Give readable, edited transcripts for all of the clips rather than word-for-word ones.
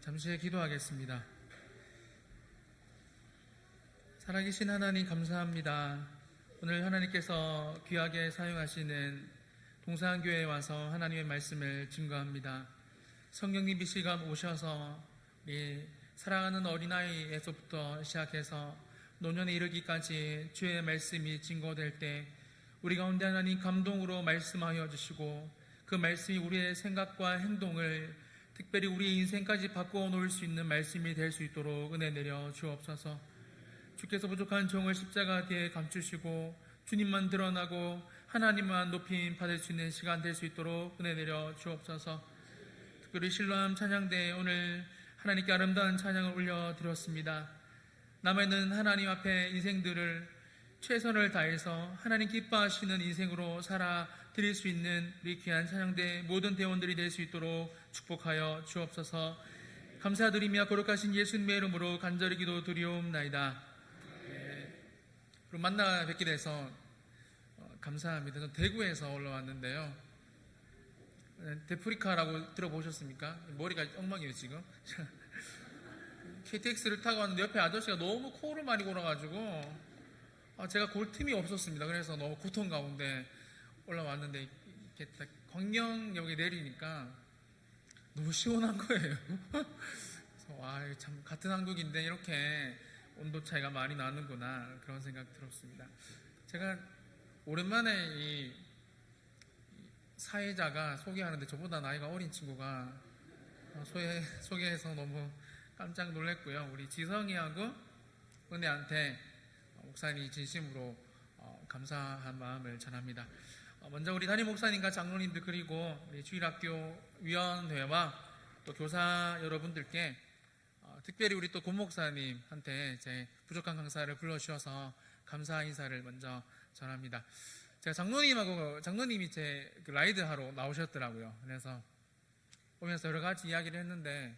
잠시 기도하겠습니다. 살아계신 하나님 감사합니다. 오늘 하나님께서 귀하게 사용하시는 동산교회에 와서 하나님의 말씀을 증거합니다. 성령님 이 시간 오셔서 우리 사랑하는 어린아이에서부터 시작해서 노년에 이르기까지 주의 말씀이 증거될 때 우리 가운데 하나님 감동으로 말씀하여 주시고 그 말씀이 우리의 생각과 행동을 특별히 우리의 인생까지 바꾸어 놓을 수 있는 말씀이 될 수 있도록 은혜 내려 주옵소서. 주께서 부족한 종을 십자가 뒤에 감추시고 주님만 드러나고 하나님만 높임 받을 수 있는 시간 될 수 있도록 은혜 내려 주옵소서. 특별히 신랑 찬양대에 오늘 하나님께 아름다운 찬양을 올려드렸습니다. 남아있는 하나님 앞에 인생들을 최선을 다해서 하나님 기뻐하시는 인생으로 살아드릴 수 있는 우리 귀한 찬양대 모든 대원들이 될 수 있도록 축복하여 주옵소서. 감사드리며 거룩하신 예수님의 이름으로 간절히 기도드리옵나이다. 그리고 만나 뵙게 돼서 감사합니다. 저는 대구에서 올라왔는데요. 데프리카라고 들어보셨습니까? 머리가 엉망이에요 지금. KTX를 타고 왔는데 옆에 아저씨가 너무 코를 많이 골아가지고 제가 골 틈이 없었습니다. 그래서 너무 고통 가운데 올라왔는데 이렇게 딱 광명역에 내리니까 너무 시원한 거예요. 그래서 와, 참 같은 한국인데 이렇게 온도 차이가 많이 나는구나 그런 생각 들었습니다. 제가 오랜만에 이 사회자가 소개하는데 저보다 나이가 어린 친구가 소개해서 너무 깜짝 놀랐고요. 우리 지성이하고 은혜한테 목사님이 진심으로 감사한 마음을 전합니다. 먼저 우리 담임 목사님과 장로님들 그리고 우리 주일학교 위원회와 또 교사 여러분들께 특별히 우리 또 고 목사님한테 제 부족한 강사를 불러주셔서 감사 인사를 먼저 전합니다. 제가 장로님이 제 라이드하러 나오셨더라고요. 그래서 오면서 여러 가지 이야기를 했는데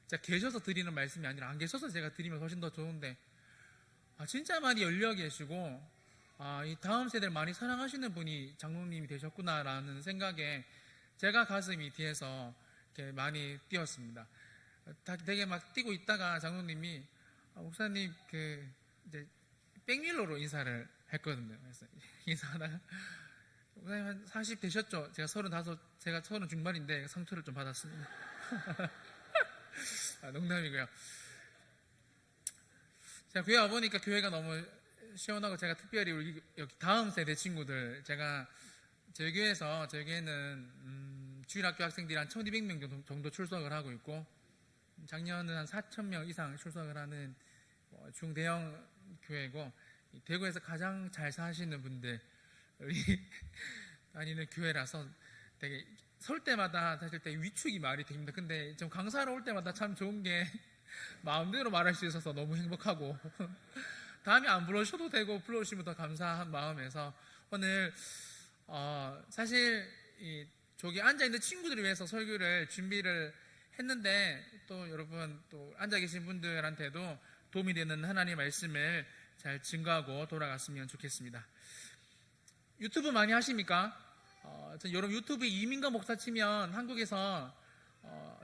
제가 계셔서 드리는 말씀이 아니라 안 계셔서 제가 드리면 훨씬 더 좋은데 진짜 많이 열려 계시고 이 다음 세대를 많이 사랑하시는 분이 장로님이 되셨구나라는 생각에 제가 가슴이 뒤에서 이렇게 많이 뛰었습니다. 되게 막 뛰고 있다가 장로님이 목사님 이제 백밀러로 인사를 했거든요. 그래서 인사하다가 목사님 한 40 되셨죠? 제가 35, 제가 30 중반인데 상처를 좀 받았습니다. 농담이고요. 제가 교회 와보니까 교회가 너무 시원하고 제가 특별히 우리 여기 다음 세대 친구들 저희 교회는 주일학교 학생들이 한 1200명 정도 출석을 하고 있고 작년은 한 4000명 이상 출석을 하는 중대형 교회고 대구에서 가장 잘 사시는 분들이 다니는 교회라서 되게 설 때마다 사실 되게 위축이 많이 됩니다. 근데 좀 강사로 올 때마다 참 좋은 게 마음대로 말할 수 있어서 너무 행복하고 다음에 안 불러주셔도 되고 불러주시면 더 감사한 마음에서 오늘 사실 저기 앉아있는 친구들을 위해서 설교를 준비를 했는데 또 여러분 또 앉아계신 분들한테도 도움이 되는 하나님의 말씀을 잘 증거하고 돌아갔으면 좋겠습니다. 유튜브 많이 하십니까? 여러분 유튜브 이민가 목사 치면 한국에서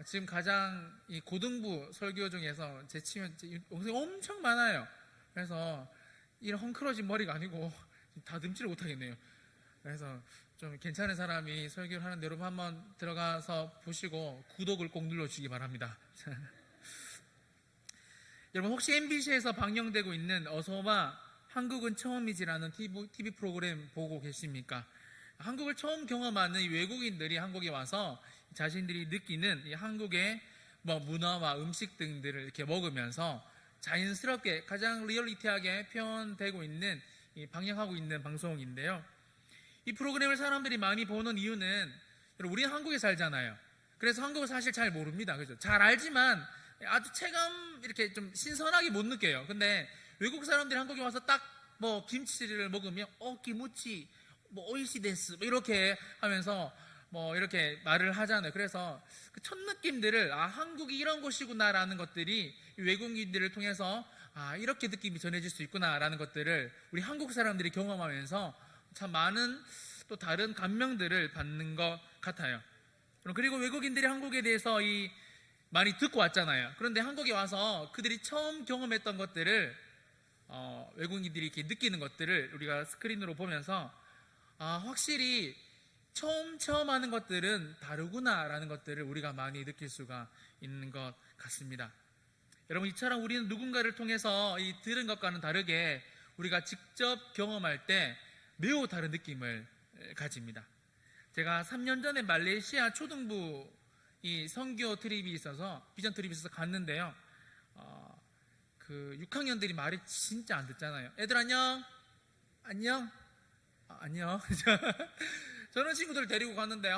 지금 가장 이 고등부 설교 중에서 제 치면 영상이 엄청 많아요. 그래서 이런 헝클어진 머리가 아니고 다듬지를 못하겠네요. 그래서 좀 괜찮은 사람이 설교를 하는데 여러분 한번 들어가서 보시고 구독을 꼭 눌러주시기 바랍니다. 여러분 혹시 MBC에서 방영되고 있는 어서와 한국은 처음이지라는 TV 프로그램 보고 계십니까? 한국을 처음 경험하는 외국인들이 한국에 와서 자신들이 느끼는 이 한국의 문화와 음식 등들을 이렇게 먹으면서 자연스럽게 가장 리얼리티하게 표현되고 있는 방영하고 있는 방송인데요. 이 프로그램을 사람들이 많이 보는 이유는 우리 한국에 살잖아요. 그래서 한국을 사실 잘 모릅니다. 그죠? 잘 알지만 아주 체감 이렇게 좀 신선하게 못 느껴요. 근데 외국 사람들이 한국에 와서 딱 김치를 먹으면 기무치 오이시 데스 이렇게 하면서 이렇게 말을 하잖아요. 그래서 그 첫 느낌들을 한국이 이런 곳이구나라는 것들이 외국인들을 통해서 이렇게 느낌이 전해질 수 있구나라는 것들을 우리 한국 사람들이 경험하면서 참 많은 또 다른 감명들을 받는 것 같아요. 그리고 외국인들이 한국에 대해서 이 많이 듣고 왔잖아요. 그런데 한국에 와서 그들이 처음 경험했던 것들을 외국인들이 이렇게 느끼는 것들을 우리가 스크린으로 보면서 확실히 처음 하는 것들은 다르구나라는 것들을 우리가 많이 느낄 수가 있는 것 같습니다. 여러분, 이처럼 우리는 누군가를 통해서 이 들은 것과는 다르게 우리가 직접 경험할 때 매우 다른 느낌을 가집니다. 제가 3년 전에 말레이시아 초등부 이 선교 트립이 있어서 비전 트립이 있어서 갔는데요. 그 6학년들이 말이 진짜 안 듣잖아요. 애들 안녕, 안녕, 안녕. 저런 친구들 데리고 갔는데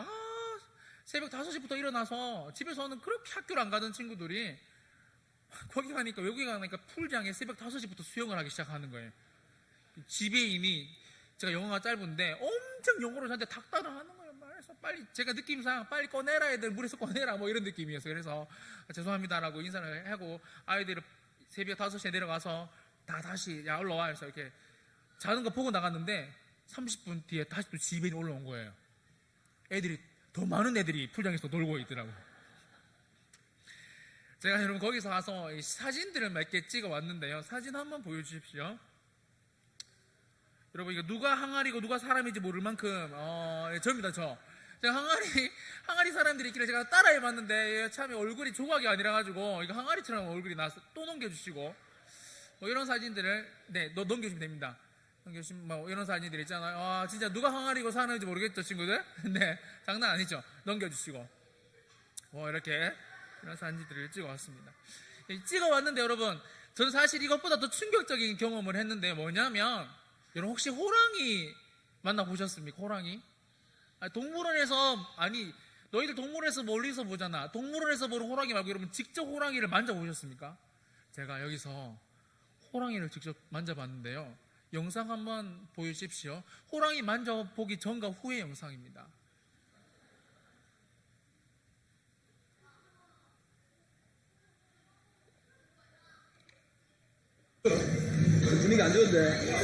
새벽 5시부터 일어나서 집에서는 그렇게 학교를 안 가던 친구들이 거기 가니까, 외국에 가니까 풀장에 새벽 5시부터 수영을 하기 시작하는 거예요. 지배인이, 제가 영어가 짧은데 엄청 영어로 저한테 닥달을 하는 거예요. 그래서 빨리, 제가 느낌상 빨리 꺼내라, 애들 물에서 꺼내라, 뭐 이런 느낌이었어요. 그래서 죄송합니다라고 인사를 하고 아이들을 새벽 5시에 내려가서 다시 야 올라와 해서 이렇게 자는 거 보고 나갔는데 30분 뒤에 다시 또 지배인이 올라온 거예요. 애들이, 더 많은 애들이 풀장에서 놀고 있더라고요. 제가 여러분 거기서 가서 이 사진들을 몇 개 찍어 왔는데요. 사진 한번 보여주십시오. 여러분, 이거 누가 항아리고 누가 사람인지 모를 만큼 저입니다. 제가 항아리 사람들이 있길래 제가 따라해봤는데 참 얼굴이 조각이 아니라 가지고 이거 항아리처럼 얼굴이 나서 또 넘겨주시고, 뭐 이런 사진들을 넘겨주시면 됩니다. 넘겨주시면 뭐 이런 사진들 있잖아요. 진짜 누가 항아리고 사는지 모르겠죠, 친구들? 네, 장난 아니죠. 넘겨주시고 뭐 이렇게 이런 사진들을 찍어왔습니다. 찍어왔는데 여러분, 저는 사실 이것보다 더 충격적인 경험을 했는데 뭐냐면, 여러분 혹시 호랑이 만나보셨습니까? 호랑이? 동물원에서, 너희들 동물원에서 멀리서 보잖아. 동물원에서 보는 호랑이 말고 여러분 직접 호랑이를 만져보셨습니까? 제가 여기서 호랑이를 직접 만져봤는데요. 영상 한번 보여주십시오. 호랑이 만져보기 전과 후의 영상입니다. 분위기 안 좋은데.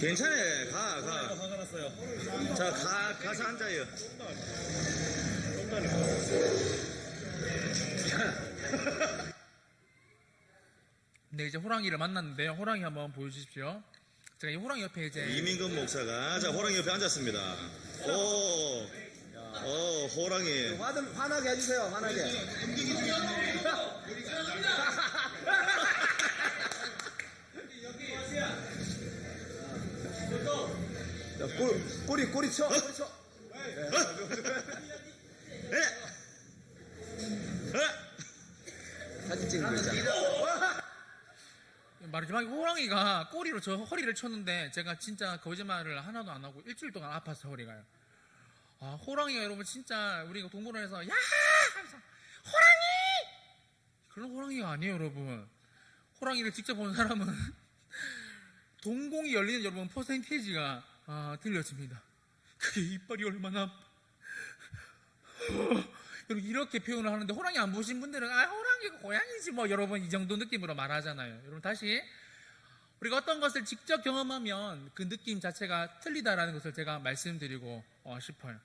괜찮아요. 화가 났어요. 자, 가서 앉아요. 네, 이제 호랑이를 만났는데요. 호랑이 한번 보여주십시오. 제가 이 호랑이 옆에 이제 이민근 목사가 호랑이 옆에 앉았습니다. 호랑이. 화나게 해주세요. 화나게. 야, 꼬리 쳐. 사진 찍는 거 있잖아. 말하지만 호랑이가 꼬리로 저 허리를 쳤는데 제가 진짜 거짓말을 하나도 안 하고 일주일 동안 아파서 허리가요. 호랑이가 여러분 진짜 우리가 동물원에서 야! 하면서 호랑이! 그런 호랑이가 아니에요, 여러분. 호랑이를 직접 본 사람은 동공이 열리는 여러분 퍼센테이지가 들려집니다. 그게 이빨이 얼마나 여러분 이렇게 표현을 하는데, 호랑이 안 보신 분들은 호랑이가 고양이지 뭐 여러분 이 정도 느낌으로 말하잖아요. 여러분 다시, 우리가 어떤 것을 직접 경험하면 그 느낌 자체가 틀리다라는 것을 제가 말씀드리고 싶어요.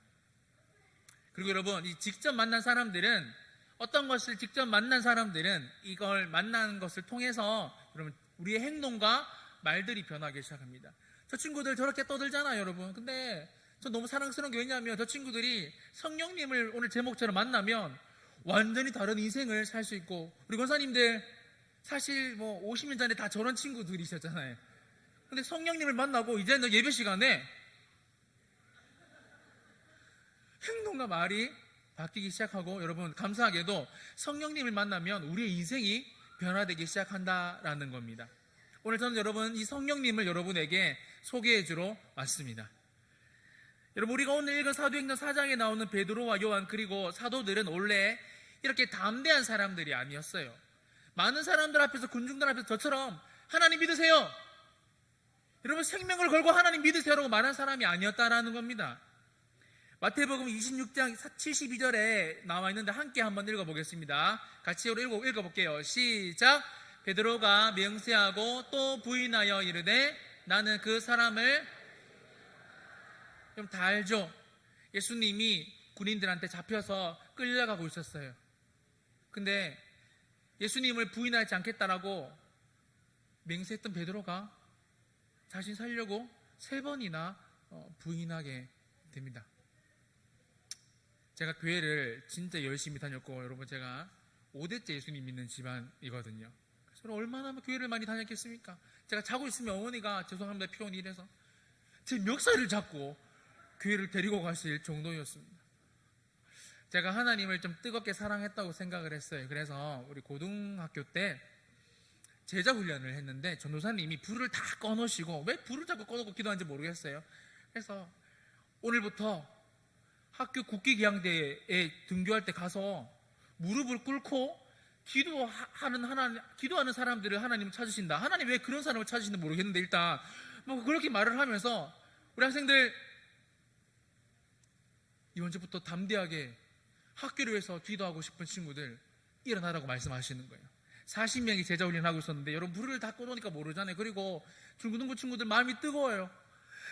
그리고 여러분, 이 직접 만난 사람들은, 어떤 것을 직접 만난 사람들은 이걸 만나는 것을 통해서 여러분 우리의 행동과 말들이 변하기 시작합니다. 저 친구들 저렇게 떠들잖아요, 여러분. 근데 저 너무 사랑스러운 게 왜냐하면 저 친구들이 성령님을 오늘 제목처럼 만나면 완전히 다른 인생을 살 수 있고, 우리 권사님들 사실 뭐 50년 전에 다 저런 친구들이셨잖아요. 근데 성령님을 만나고 이제는 예배 시간에 행동과 말이 바뀌기 시작하고, 여러분 감사하게도 성령님을 만나면 우리의 인생이 변화되기 시작한다라는 겁니다. 오늘 저는 여러분 이 성령님을 여러분에게 소개해 주러 왔습니다. 여러분, 우리가 오늘 읽은 사도행전 4장에 나오는 베드로와 요한 그리고 사도들은 원래 이렇게 담대한 사람들이 아니었어요. 많은 사람들 앞에서, 군중들 앞에서 저처럼 하나님 믿으세요, 여러분 생명을 걸고 하나님 믿으세요라고 말한 사람이 아니었다라는 겁니다. 마태복음 26장 72절에 나와 있는데 함께 한번 읽어보겠습니다. 같이 읽어볼게요. 시작. 베드로가 맹세하고 또 부인하여 이르되 나는 그 사람을, 좀 다 알죠? 예수님이 군인들한테 잡혀서 끌려가고 있었어요. 근데 예수님을 부인하지 않겠다라고 맹세했던 베드로가 자신 살려고 3번이나 부인하게 됩니다. 제가 교회를 진짜 열심히 다녔고, 여러분 제가 5대째 예수님 믿는 집안이거든요. 그래서 얼마나 교회를 많이 다녔겠습니까? 제가 자고 있으면 어머니가 죄송합니다 피곤히 이래서 제 멱살을 잡고 교회를 데리고 가실 정도였습니다. 제가 하나님을 좀 뜨겁게 사랑했다고 생각을 했어요. 그래서 우리 고등학교 때 제자 훈련을 했는데 전도사님이 불을 다 꺼놓으시고, 왜 불을 자꾸 꺼놓고 기도하는지 모르겠어요. 그래서 오늘부터 학교 국기기양대에 등교할 때 가서 무릎을 꿇고 기도하는 사람들을 하나님 찾으신다. 하나님 왜 그런 사람을 찾으시는지 모르겠는데 일단 뭐 그렇게 말을 하면서 우리 학생들 이번 주부터 담대하게 학교를 위해서 기도하고 싶은 친구들 일어나라고 말씀하시는 거예요. 40명이 제자 훈련하고 있었는데 여러분 불을 다 꺼놓으니까 모르잖아요. 그리고 중고등부 친구들 마음이 뜨거워요.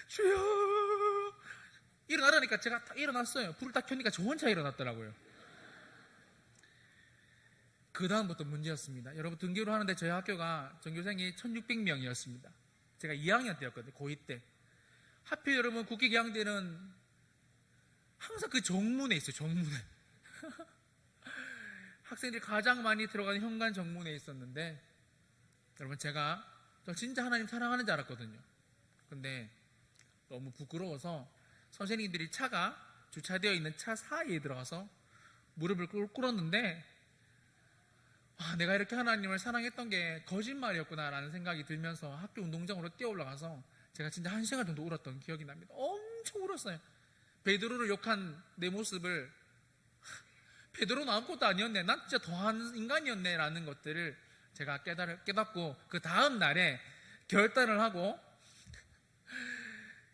주여 일어나라니까 제가 딱 일어났어요. 불을 딱 켜니까 저 혼자 일어났더라고요. 그 다음부터 문제였습니다. 여러분 등교를 하는데 저희 학교가 전교생이 1600명이었습니다. 제가 2학년 때였거든요. 고2 때. 하필 여러분 국기기양대는 항상 그 정문에 있어요. 정문에. 학생들이 가장 많이 들어가는 현관 정문에 있었는데, 여러분 제가 저 진짜 하나님 사랑하는 줄 알았거든요. 근데 너무 부끄러워서 선생님들이 차가 주차되어 있는 차 사이에 들어가서 무릎을 꿇었는데, 내가 이렇게 하나님을 사랑했던 게 거짓말이었구나라는 생각이 들면서 학교 운동장으로 뛰어 올라가서 제가 진짜 1시간 정도 울었던 기억이 납니다. 엄청 울었어요. 베드로를 욕한 내 모습을, 베드로는 아무것도 아니었네, 난 진짜 더한 인간이었네 라는 것들을 제가 깨닫고, 그 다음 날에 결단을 하고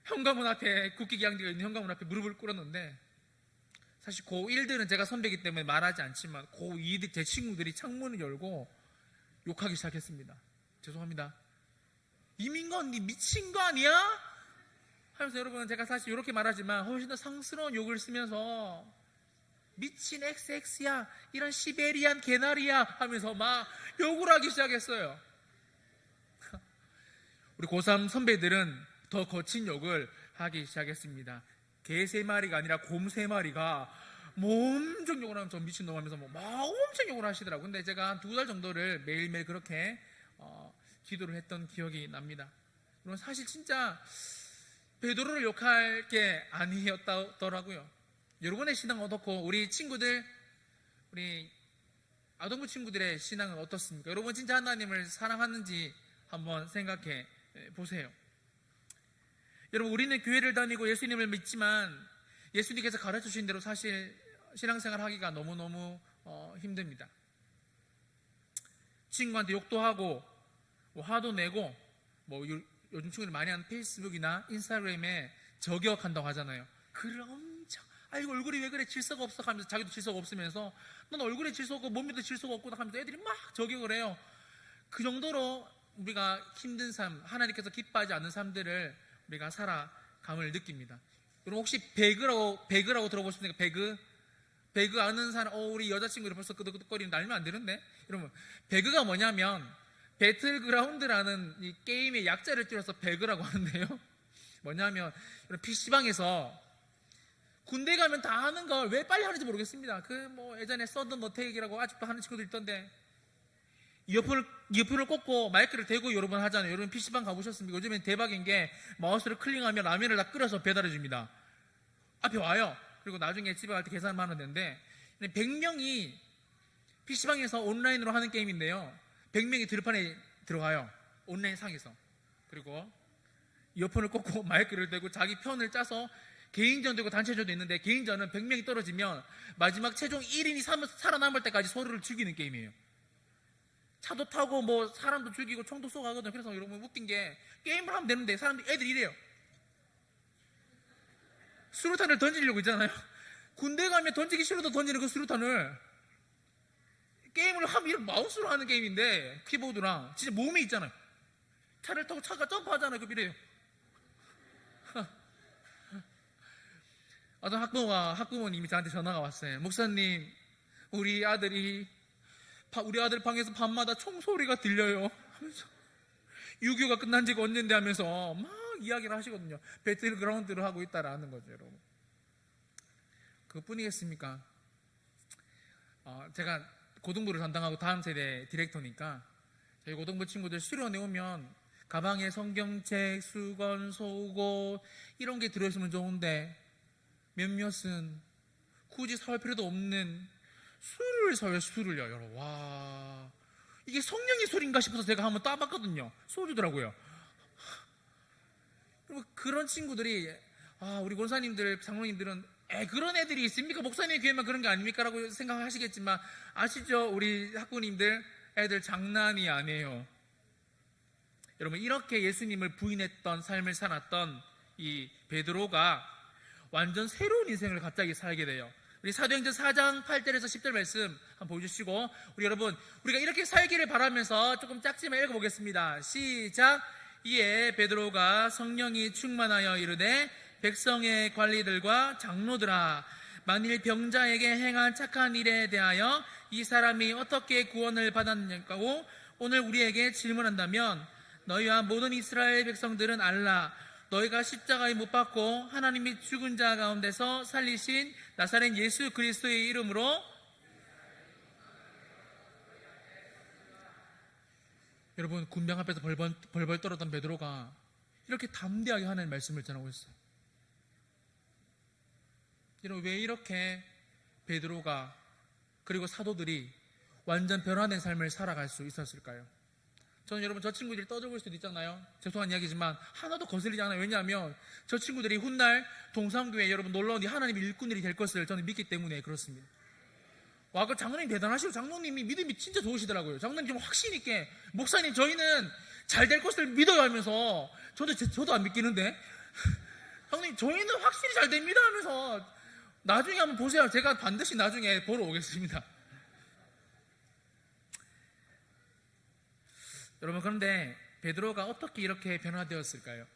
현관문 앞에, 국기기양대가 있는 현관문 앞에 무릎을 꿇었는데, 사실 고1들은 제가 선배이기 때문에 말하지 않지만 고2들 제 친구들이 창문을 열고 욕하기 시작했습니다. 죄송합니다. 이민건 니 미친 거 아니야? 하면서, 여러분 제가 사실 이렇게 말하지만 훨씬 더 상스러운 욕을 쓰면서 미친 XX야, 이런 시베리안 개나리야 하면서 막 욕을 하기 시작했어요. 우리 고3 선배들은 더 거친 욕을 하기 시작했습니다. 개 3마리가 아니라 곰 3마리가 뭐 엄청 욕을 하면 저 미친놈 하면서 막 엄청 욕을 하시더라고요. 근데 제가 한 2달 정도를 매일매일 그렇게 기도를 했던 기억이 납니다. 물론 사실 진짜 베드로를 욕할 게 아니었더라고요. 여러분의 신앙은 어떻고, 우리 친구들, 우리 아동부 친구들의 신앙은 어떻습니까? 여러분 진짜 하나님을 사랑하는지 한번 생각해 보세요. 여러분 우리는 교회를 다니고 예수님을 믿지만 예수님께서 가르쳐주신 대로 사실 신앙생활 하기가 너무너무 힘듭니다. 친구한테 욕도 하고 화도 내고, 요즘 친구들 많이 하는 페이스북이나 인스타그램에 저격한다고 하잖아요. 글을 엄청, 아이고 얼굴이 왜 그래 질서가 없어 하면서 자기도 질서가 없으면서 넌 얼굴에 질서가 없고 몸에도 질서가 없고 하면서 애들이 막 저격을 해요. 그 정도로 우리가 힘든 삶, 하나님께서 기뻐하지 않는 삶들을 우리가 살아감을 느낍니다. 여러분 혹시 배그라고 들어보셨습니까? 배그 아는 사람, 우리 여자친구들 벌써 끄덕끄덕거리는 날면 안 되는데. 여러분 배그가 뭐냐면 배틀그라운드라는 이 게임의 약자를 줄여서 배그라고 하는데요. 뭐냐면 PC방에서 군대 가면 다 하는 걸 왜 빨리 하는지 모르겠습니다. 예전에 서든 어택이라고 아직도 하는 친구들 있던데, 이어폰을 꽂고 마이크를 대고 여러분 하잖아요. 여러분 PC방 가보셨습니까? 요즘엔 대박인 게 마우스를 클릭하면 라면을 다 끓여서 배달해 줍니다. 앞에 와요. 그리고 나중에 집에 갈 때 계산만 하면 되는데, 100명이 PC방에서 온라인으로 하는 게임인데요, 100명이 들판에 들어가요. 온라인 상에서. 그리고 이어폰을 꽂고 마이크를 대고 자기 편을 짜서 개인전 되고 단체전도 있는데, 개인전은 100명이 떨어지면 마지막 최종 1인이 살아남을 때까지 서로를 죽이는 게임이에요. 차도 타고 사람도 죽이고 총도 쏘고 하거든요. 그래서 여러분 웃긴 게, 게임을 하면 되는데 애들이 이래요. 수류탄을 던지려고 있잖아요. 군대 가면 던지기 싫어도 던지는 그 수류탄을 게임을 하면 이렇게 마우스로 하는 게임인데, 키보드랑 진짜 몸이 있잖아요. 차를 타고 차가 점프하잖아요. 이래요. 어떤 학부모님이 저한테 전화가 왔어요. 목사님, 우리 아들 방에서 밤마다 총소리가 들려요 하면서, 6.25가 끝난 지가 언젠데 하면서 막 이야기를 하시거든요. 배틀그라운드를 하고 있다라는 거죠, 여러분. 그뿐이겠습니까? 제가 고등부를 담당하고 다음 세대 디렉터니까 저희 고등부 친구들 수련회 오면 가방에 성경책, 수건, 속옷 이런 게 들어있으면 좋은데 몇몇은 굳이 사올 필요도 없는 술을 사요. 술을요, 여러분. 와, 이게 성령의 술인가 싶어서 제가 한번 따봤거든요. 소주더라고요. 그런 친구들이, 우리 권사님들, 장로님들은 그런 애들이 있습니까? 목사님 교회만 그런 게 아닙니까? 라고 생각하시겠지만, 아시죠? 우리 학부님들, 애들 장난이 아니에요. 여러분, 이렇게 예수님을 부인했던 삶을 살았던 이 베드로가 완전 새로운 인생을 갑자기 살게 돼요. 우리 사도행전 4장 8절에서 10절 말씀 한번 보여주시고, 우리 여러분, 우리가 이렇게 살기를 바라면서 조금 작지만 읽어보겠습니다. 시작. 이에 베드로가 성령이 충만하여 이르되, 백성의 관리들과 장로들아, 만일 병자에게 행한 착한 일에 대하여 이 사람이 어떻게 구원을 받았느냐고 오늘 우리에게 질문한다면, 너희와 모든 이스라엘 백성들은 알라. 너희가 십자가에 못 박고 하나님이 죽은 자 가운데서 살리신 나사렛 예수 그리스도의 이름으로, 여러분, 군병 앞에서 벌벌 떨었던 베드로가 이렇게 담대하게 하나님의 말씀을 전하고 있어요. 여러분, 왜 이렇게 베드로가 그리고 사도들이 완전 변화된 삶을 살아갈 수 있었을까요? 저는 여러분, 저 친구들이 떠들고 수도 있잖아요. 죄송한 이야기지만 하나도 거슬리지 않아요. 왜냐하면 저 친구들이 훗날 동산교회 여러분 놀러온 뒤 하나님의 일꾼들이 될 것을 저는 믿기 때문에 그렇습니다. 와, 그 장로님 대단하시고, 장로님이 믿음이 진짜 좋으시더라고요. 장로님 좀 확신 있게, 목사님 저희는 잘 될 것을 믿어요 하면서, 저도 안 믿기는데 장로님 저희는 확실히 잘 됩니다 하면서, 나중에 한번 보세요. 제가 반드시 나중에 보러 오겠습니다. 여러분, 그런데 베드로가 어떻게 이렇게 변화되었을까요?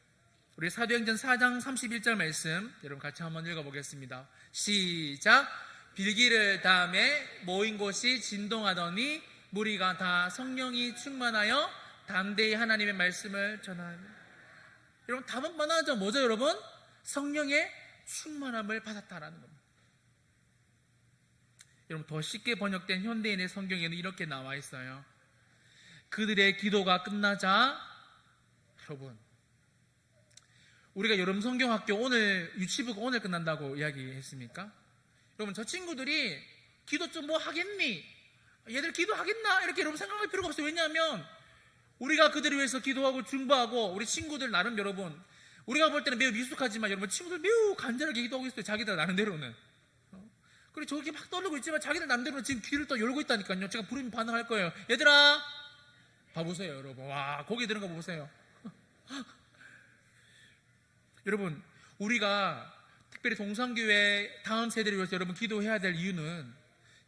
우리 사도행전 4장 31절 말씀 여러분 같이 한번 읽어보겠습니다. 시작. 빌기를 다음에 모인 곳이 진동하더니 무리가 다 성령이 충만하여 담대히 하나님의 말씀을 전하니. 여러분, 답은 뻔하죠. 뭐죠, 여러분? 성령의 충만함을 받았다라는 겁니다. 여러분, 더 쉽게 번역된 현대인의 성경에는 이렇게 나와 있어요. 그들의 기도가 끝나자, 여러분, 우리가 여름 성경학교 오늘 유치부가 오늘 끝난다고 이야기했습니까? 여러분, 저 친구들이 기도 좀 뭐 하겠니? 얘들 기도하겠나? 이렇게 여러분 생각할 필요가 없어요. 왜냐하면 우리가 그들을 위해서 기도하고 중보하고, 우리 친구들 나름 여러분, 우리가 볼 때는 매우 미숙하지만 여러분 친구들 매우 간절하게 기도하고 있어요. 자기들 나름대로는. 그리고 저렇게 막 떠들고 있지만 자기들 나름대로는 지금 귀를 또 열고 있다니까요. 제가 부르면 반응할 거예요. 얘들아 봐보세요, 여러분. 와, 고개 드는 거 보세요. 여러분, 우리가 특별히 동산교회 다음 세대를 위해서 여러분 기도해야 될 이유는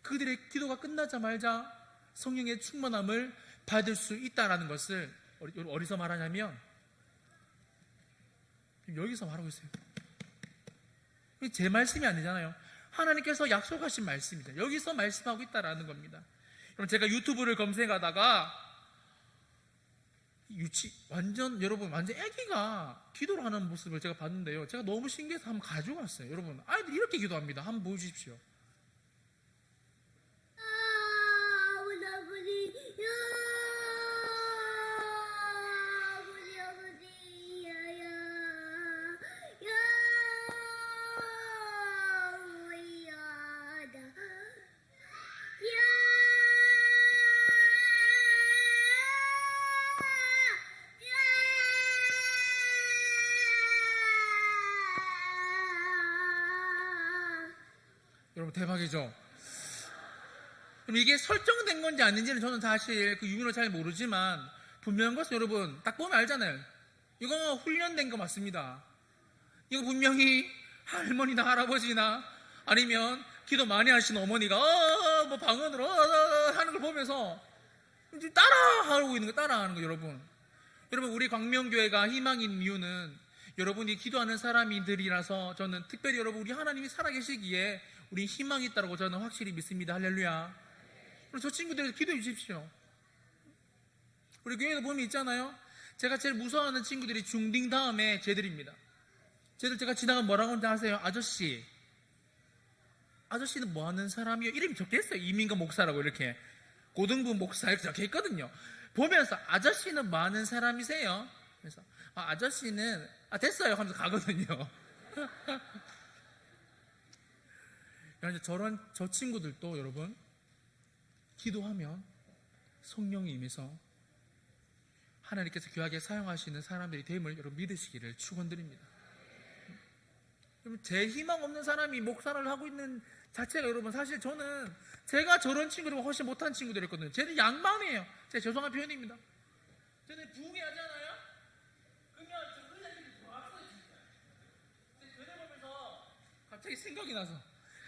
그들의 기도가 끝나자마자 성령의 충만함을 받을 수 있다는 것을 어디서 말하냐면 여기서 말하고 있어요. 제 말씀이 아니잖아요. 하나님께서 약속하신 말씀이죠. 여기서 말씀하고 있다는 겁니다. 그럼 제가 유튜브를 검색하다가 여러분 완전 애기가 기도를 하는 모습을 제가 봤는데요. 제가 너무 신기해서 한번 가져갔어요. 여러분, 아이들이 이렇게 기도합니다. 한번 보여주십시오. 여러분, 대박이죠? 그럼 이게 설정된 건지 아닌지는 저는 사실 그 유무를 잘 모르지만 분명한 것은 여러분 딱 보면 알잖아요. 이거 훈련된 거 맞습니다. 이거 분명히 할머니나 할아버지나 아니면 기도 많이 하시는 어머니가 뭐 방언으로 하는 걸 보면서 따라하고 있는 거, 따라하는 거. 여러분, 우리 광명교회가 희망인 이유는 여러분이 기도하는 사람들이라서 저는 특별히 여러분 우리 하나님이 살아계시기에 우리 희망이 있다고 저는 확실히 믿습니다. 할렐루야. 그래서 저 친구들에게 기도해 주십시오. 우리 교회에도 보면 있잖아요. 제가 제일 무서워하는 친구들이 중딩 다음에 쟤들입니다. 쟤들 제가 지나가면 뭐라고 하는지 아세요? 아저씨. 아저씨는 뭐 하는 사람이요? 이름이 적혀있어요. 이민가 목사라고 이렇게. 고등부 목사 이렇게 적혀있거든요. 보면서 아저씨는 뭐 하는 사람이세요? 그래서 아저씨는 됐어요 하면서 가거든요. 저 친구들도 여러분 기도하면 성령이 임해서 하나님께서 귀하게 사용하시는 사람들이 됨을 여러분 믿으시기를 축원드립니다. 제 희망 없는 사람이 목사를 하고 있는 자체가 여러분 사실 저는 제가 저런 친구들보다 훨씬 못한 친구들이었거든요. 쟤는 양반이에요. 제가 죄송한 표현입니다. 쟤는 부흥하잖아요. 그러면 저 의자들이 좋았어요 진짜. 쟤네 보면서 갑자기 생각이 나서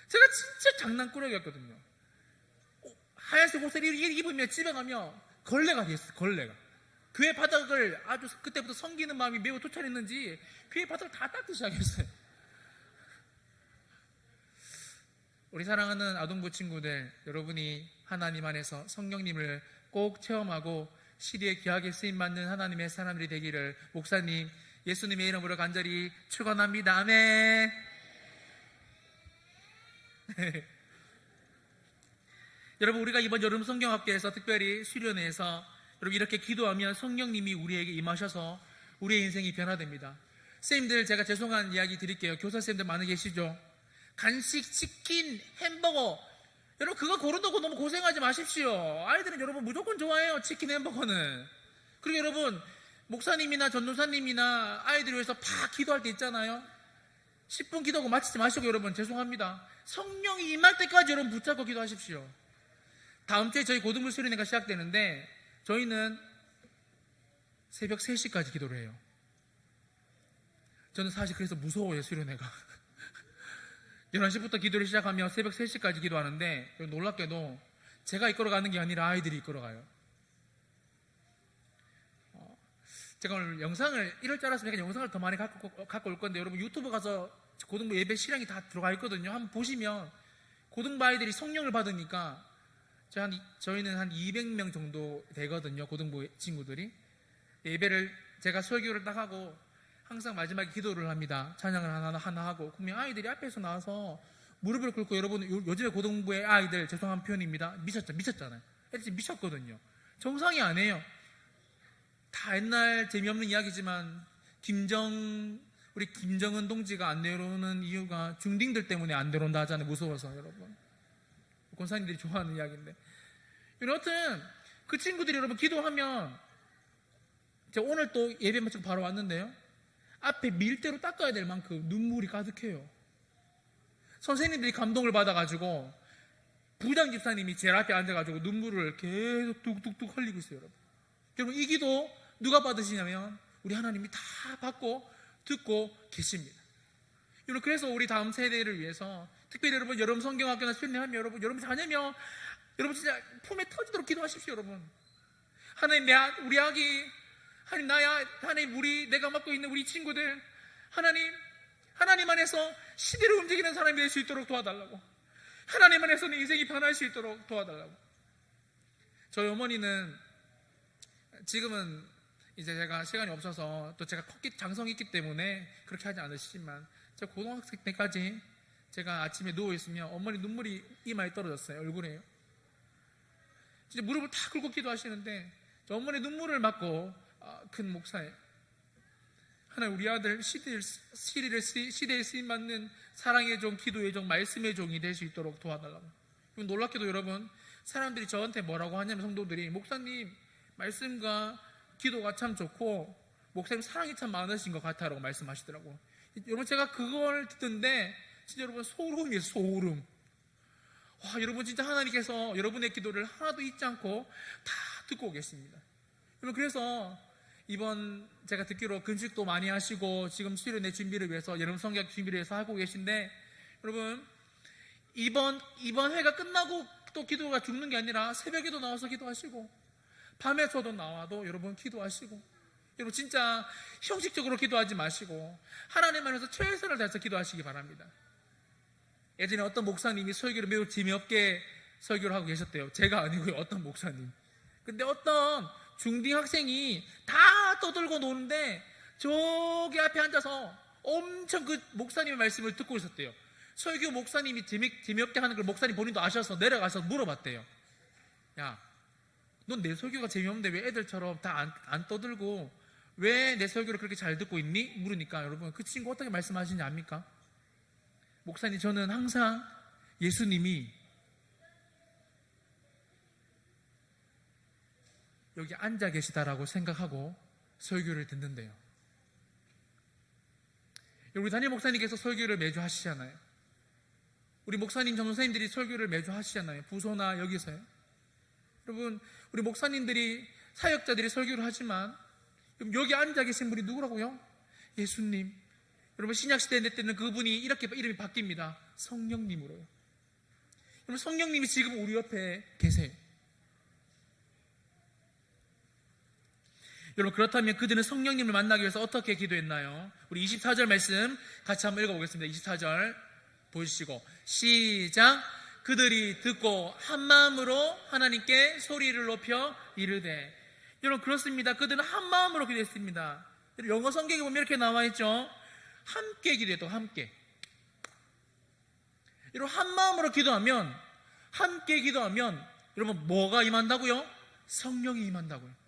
제가 진짜 장난꾸러기였거든요. 하얀색 옷을 입으면 집에 가면 걸레가 됐어요. 걸레가. 교회 바닥을 아주 그때부터 섬기는 마음이 매우 도찰했는지 교회 바닥을 다 닦기 시작했어요. 우리 사랑하는 아동부 친구들, 여러분이 하나님 안에서 성령님을 꼭 체험하고 시리에 귀하게 쓰임받는 하나님의 사람들이 되기를 목사님 예수님의 이름으로 간절히 축원합니다. 아멘. 여러분 우리가 이번 여름 성경학교에서 특별히 수련회에서 여러분 이렇게 기도하면 성령님이 우리에게 임하셔서 우리의 인생이 변화됩니다. 선생님들 제가 죄송한 이야기 드릴게요. 교사 선생님들 많이 계시죠? 간식, 치킨, 햄버거 여러분 그거 고른다고 너무 고생하지 마십시오. 아이들은 여러분 무조건 좋아해요. 치킨, 햄버거는. 그리고 여러분 목사님이나 전도사님이나 아이들을 위해서 팍 기도할 때 있잖아요. 10분 기도하고 마치지 마시고 여러분 죄송합니다. 성령이 임할 때까지 여러분 붙잡고 기도하십시오. 다음 주에 저희 고등부 수련회가 시작되는데 저희는 새벽 3시까지 기도를 해요. 저는 사실 그래서 무서워요. 수련회가 11시부터 기도를 시작하면 새벽 3시까지 기도하는데 놀랍게도 제가 이끌어가는 게 아니라 아이들이 이끌어가요. 제가 오늘 영상을 1월 줄 알았으니까 영상을 더 많이 갖고 올 건데 여러분 유튜브 가서 고등부 예배 실황이 다 들어가 있거든요. 한번 보시면 고등부 아이들이 성령을 받으니까 저희는 한 200명 정도 되거든요. 고등부 친구들이. 예배를 제가 설교를 딱 하고 항상 마지막에 기도를 합니다. 찬양을 하나 하고 그러면 아이들이 앞에서 나와서 무릎을 꿇고 여러분 요즘에 고등부의 아이들 죄송한 표현입니다. 미쳤잖아요. 애들이 미쳤거든요. 정상이 아니에요. 다 옛날 재미없는 이야기지만 우리 김정은 동지가 안 내려오는 이유가 중딩들 때문에 안 내려온다 하잖아요. 무서워서 여러분. 권사님들이 좋아하는 이야기인데 여하튼 그 친구들이 여러분 기도하면 제가 오늘 또 예배 마치고 바로 왔는데요. 앞에 밀대로 닦아야 될 만큼 눈물이 가득해요. 선생님들이 감동을 받아가지고 부장 집사님이 제일 앞에 앉아가지고 눈물을 계속 뚝뚝뚝 흘리고 있어요. 여러분 이 기도 누가 받으시냐면 우리 하나님이 다 받고 듣고 계십니다. 여러분 그래서 우리 다음 세대를 위해서 특별히 여러분 여름 성경학교나 수련회하면 여러분 자녀며 여러분 진짜 품에 터지도록 기도하십시오. 여러분 하나님 우리 아기 하나님 나야 하나님 내가 맡고 있는 우리 친구들 하나님 안에서 시대를 움직이는 사람이 될 수 있도록 도와달라고. 하나님 안에서 내 인생이 변할 수 있도록 도와달라고. 저희 어머니는 지금은 이제 제가 시간이 없어서 또 제가 장성이 있기 때문에 그렇게 하지 않으시지만 제가 고등학생 때까지 제가 아침에 누워있으면 어머니 눈물이 이마에 떨어졌어요. 얼굴에요. 진짜 무릎을 다 꿇고 기도하시는데 저 어머니 눈물을 막고 큰 목사예요. 하나님 우리 아들 시대에 쓰임받는 사랑의 종, 기도의 종, 말씀의 종이 될 수 있도록 도와달라고. 놀랍게도 여러분 사람들이 저한테 뭐라고 하냐면 성도들이 목사님 말씀과 기도가 참 좋고 목사님 사랑이 참 많으신 것 같아라고 말씀하시더라고. 여러분 제가 그걸 듣는데 진짜 여러분 소름이에요. 소름. 와 여러분 진짜 하나님께서 여러분의 기도를 하나도 잊지 않고 다 듣고 계십니다. 여러분 그래서 이번 제가 듣기로 금식도 많이 하시고 지금 수련회 준비를 위해서 여름 성경 준비를 위해서 하고 계신데 여러분 이번 회가 끝나고 또 기도가 죽는 게 아니라 새벽에도 나와서 기도하시고 밤에 저도 나와도 여러분 기도하시고 여러분 진짜 형식적으로 기도하지 마시고 하나님 안에서 최선을 다해서 기도하시기 바랍니다. 예전에 어떤 목사님이 설교를 매우 재미없게 설교를 하고 계셨대요. 제가 아니고요, 어떤 목사님. 근데 어떤 중딩 학생이 다 떠들고 노는데 저기 앞에 앉아서 엄청 그 목사님의 말씀을 듣고 있었대요. 설교 목사님이 재미없게 하는 걸 목사님 본인도 아셔서 내려가서 물어봤대요. 야, 넌 내 설교가 재미없는데 왜 애들처럼 다 안 떠들고 왜 내 설교를 그렇게 잘 듣고 있니? 물으니까 여러분 그 친구 어떻게 말씀하시는지 압니까? 목사님, 저는 항상 예수님이 여기 앉아 계시다라고 생각하고 설교를 듣는데요. 우리 담임 목사님께서 설교를 매주 하시잖아요. 우리 목사님, 전도사님들이 설교를 매주 하시잖아요. 부서나 여기서요. 여러분, 우리 목사님들이, 사역자들이 설교를 하지만 여기 앉아 계신 분이 누구라고요? 예수님. 여러분, 신약시대 때는 그분이 이렇게 이름이 바뀝니다. 성령님으로요. 여러분, 성령님이 지금 우리 옆에 계세요. 여러분, 그렇다면 그들은 성령님을 만나기 위해서 어떻게 기도했나요? 우리 24절 말씀 같이 한번 읽어보겠습니다. 24절 보시고 시작. 그들이 듣고 한 마음으로 하나님께 소리를 높여 이르되. 여러분, 그렇습니다. 그들은 한 마음으로 기도했습니다. 영어 성경에 보면 이렇게 나와 있죠. 함께 기도했다고, 함께. 여러분, 한 마음으로 기도하면, 함께 기도하면 여러분 뭐가 임한다고요? 성령이 임한다고요.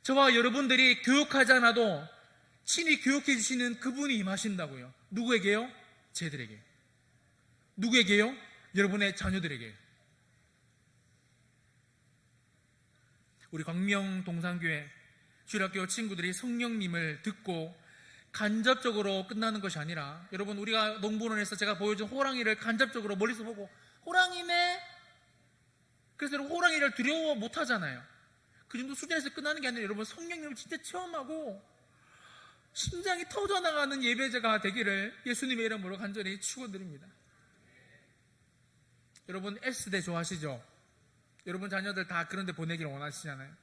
저와 여러분들이 교육하지 않아도 친히 교육해 주시는 그분이 임하신다고요. 누구에게요? 저희들에게. 누구에게요? 여러분의 자녀들에게. 우리 광명 동산교회 주일학교 친구들이 성령님을 듣고 간접적으로 끝나는 것이 아니라, 여러분, 우리가 농부론에서 제가 보여준 호랑이를 간접적으로 멀리서 보고 호랑이네, 그래서 여러분 호랑이를 두려워 못하잖아요. 그 정도 수준에서 끝나는 게 아니라 여러분 성령님을 진짜 체험하고 심장이 터져나가는 예배자가 되기를 예수님의 이름으로 간절히 축원드립니다. 여러분 S대 좋아하시죠? 여러분 자녀들 다 그런 데 보내기를 원하시잖아요.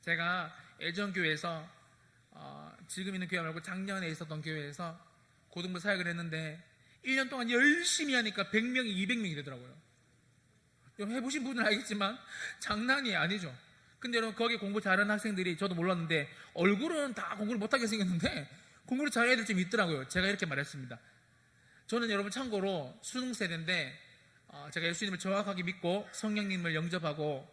제가 예전교회에서 지금 있는 교회 말고 작년에 있었던 교회에서 고등부 사역을 했는데 1년 동안 열심히 하니까 100명이 200명이 되더라고요. 여러분 해보신 분은 알겠지만 장난이 아니죠. 근데 여러분 거기 공부 잘하는 학생들이, 저도 몰랐는데 얼굴은 다 공부를 못하게 생겼는데 공부를 잘하는 애들 좀 있더라고요. 제가 이렇게 말했습니다. 저는 여러분 참고로 수능 세대인데 제가 예수님을 정확하게 믿고 성령님을 영접하고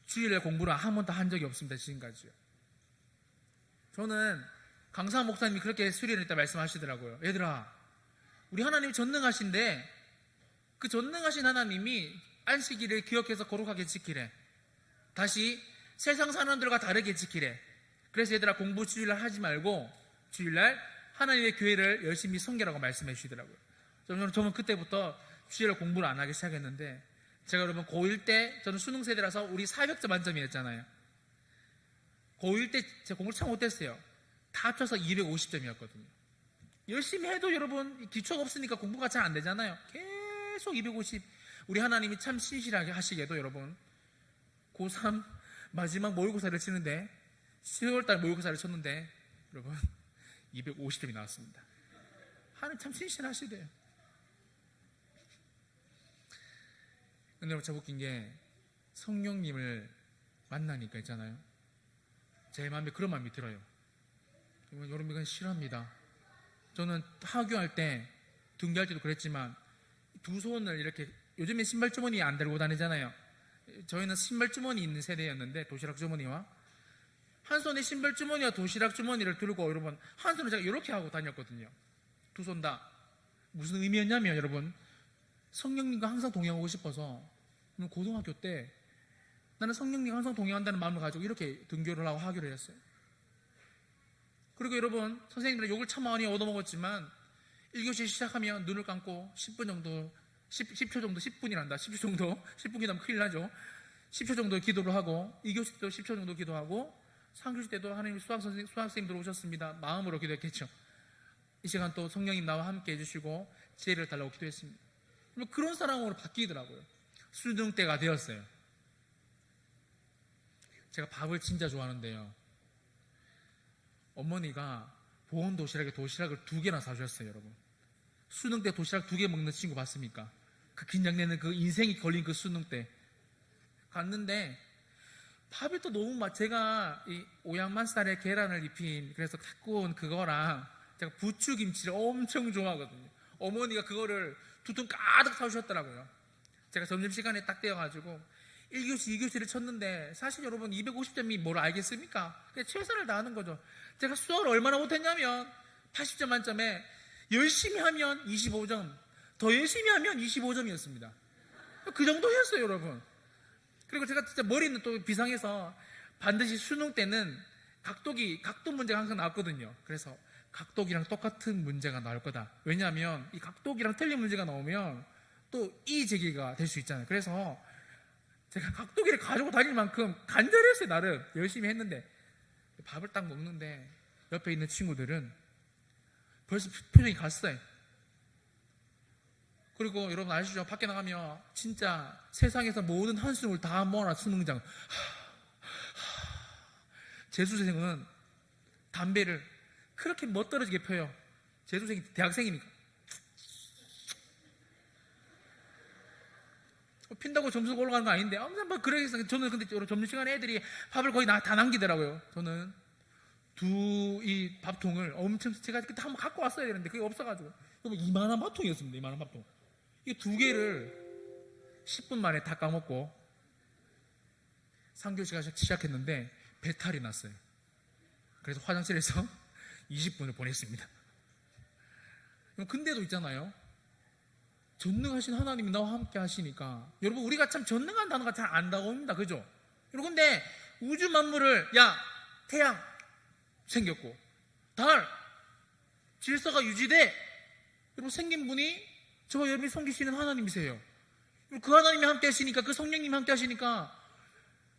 주일에 공부를 한 번도 한 적이 없습니다. 지금까지요. 저는 강사 목사님이 그렇게 수련을 했다 말씀하시더라고요. 얘들아, 우리 하나님이 전능하신데 그 전능하신 하나님이 안식일을 기억해서 거룩하게 지키래. 다시 세상 사람들과 다르게 지키래. 그래서 얘들아, 공부 주일날 하지 말고 주일날 하나님의 교회를 열심히 섬기라고 말씀해 주시더라고요. 저는 그때부터 주일날 공부를 안 하기 시작했는데, 제가 여러분 고1 때, 저는 수능 세대라서 우리 400점 만점이었잖아요. 고1 때 제가 공부를 참 못했어요. 다 합쳐서 250점이었거든요. 열심히 해도 여러분 기초가 없으니까 공부가 잘 안 되잖아요. 계속 250. 우리 하나님이 참 신실하게 하시게도 여러분 고3 마지막 모의고사를 치는데 10월달 모의고사를 쳤는데 여러분 250점이 나왔습니다. 하나님 참 신실하시대요. 근데 참 웃긴 게 성령님을 만나니까 있잖아요. 제 마음에 그런 마음이 들어요. 여러분 이건 싫어합니다. 저는 하교할 때, 등교할 때도 그랬지만 두 손을 이렇게, 요즘에 신발 주머니 안 들고 다니잖아요. 저희는 신발 주머니 있는 세대였는데, 도시락 주머니와 한 손에 신발 주머니와 도시락 주머니를 들고 여러분 한 손을 제가 이렇게 하고 다녔거든요. 두 손 다. 무슨 의미였냐면 여러분 성령님과 항상 동행하고 싶어서, 고등학교 때 나는 성령님과 항상 동행한다는 마음을 가지고 이렇게 등교를 하고 하기로 했어요. 그리고 여러분 선생님들은 욕을 참 많이 얻어먹었지만 1교시 시작하면 눈을 감고 10분 정도, 10초 정도, 10분이란다. 10초 정도, 10분 기도하면 큰일 나죠. 10초 정도 기도를 하고, 2교시 때도 10초 정도 기도하고, 3교시 때도 하나님 수학선생님들 오셨습니다. 마음으로 기도했겠죠. 이 시간 또 성령님 나와 함께 해주시고 지혜를 달라고 기도했습니다. 그런 사람으로 바뀌더라고요. 수능 때가 되었어요. 제가 밥을 진짜 좋아하는데요. 어머니가 보온 도시락에 도시락을 2개나 사주셨어요, 여러분. 수능 때 도시락 2개 먹는 친구 봤습니까? 그 긴장되는 그 인생이 걸린 그 수능 때. 갔는데, 밥이 또 너무 제가 이 오양만살에 계란을 입힌, 그래서 갖고 온 그거랑 제가 부추김치를 엄청 좋아하거든요. 어머니가 그거를 2통 가득 사주셨더라고요. 제가 점심시간에 딱 되어가지고 1교시, 2교시를 쳤는데 사실 여러분 250점이 뭘 알겠습니까? 그냥 최선을 다하는 거죠. 제가 수학을 얼마나 못했냐면 80점 만점에 열심히 하면 25점, 더 열심히 하면 25점이었습니다. 그 정도였어요, 여러분. 그리고 제가 진짜 머리는 또 비상해서 반드시 수능 때는 각도 문제가 항상 나왔거든요. 그래서 각도기랑 똑같은 문제가 나올 거다. 왜냐하면 이 각도기랑 틀린 문제가 나오면 또 이의제기가 될 수 있잖아요. 그래서 제가 각도기를 가지고 다닐 만큼 간절했어요. 나름 열심히 했는데 밥을 딱 먹는데 옆에 있는 친구들은 벌써 표정이 갔어요. 그리고 여러분 아시죠? 밖에 나가면 진짜 세상에서 모든 한숨을 다 모아라 수능장. 재수생은 담배를 그렇게 멋들어지게 펴요. 재수생이 대학생이니까. 핀다고 점수가 올라가는 거 아닌데 아무튼 뭐 그래서 저는 근데 점심시간에 애들이 밥을 거의 다 남기더라고요. 저는 이 밥통을 엄청 제가 그때 한번 갖고 왔어야 되는데 그게 없어가지고 이만한 밥통이었습니다. 이만한 밥통. 이 2개를 10분 만에 다 까먹고 3교시가 시작했는데 배탈이 났어요. 그래서 화장실에서 20분을 보냈습니다. 근데도 있잖아요. 전능하신 하나님이 나와 함께 하시니까 여러분 우리가 참 전능한 단어가 잘 안 나옵니다. 그죠? 여러분 근데 우주 만물을 태양 생겼고 달 질서가 유지돼 여러분 생긴 분이 저와 여러분이 섬기시는 하나님이세요. 그 하나님이 함께 하시니까 그 성령님이 함께 하시니까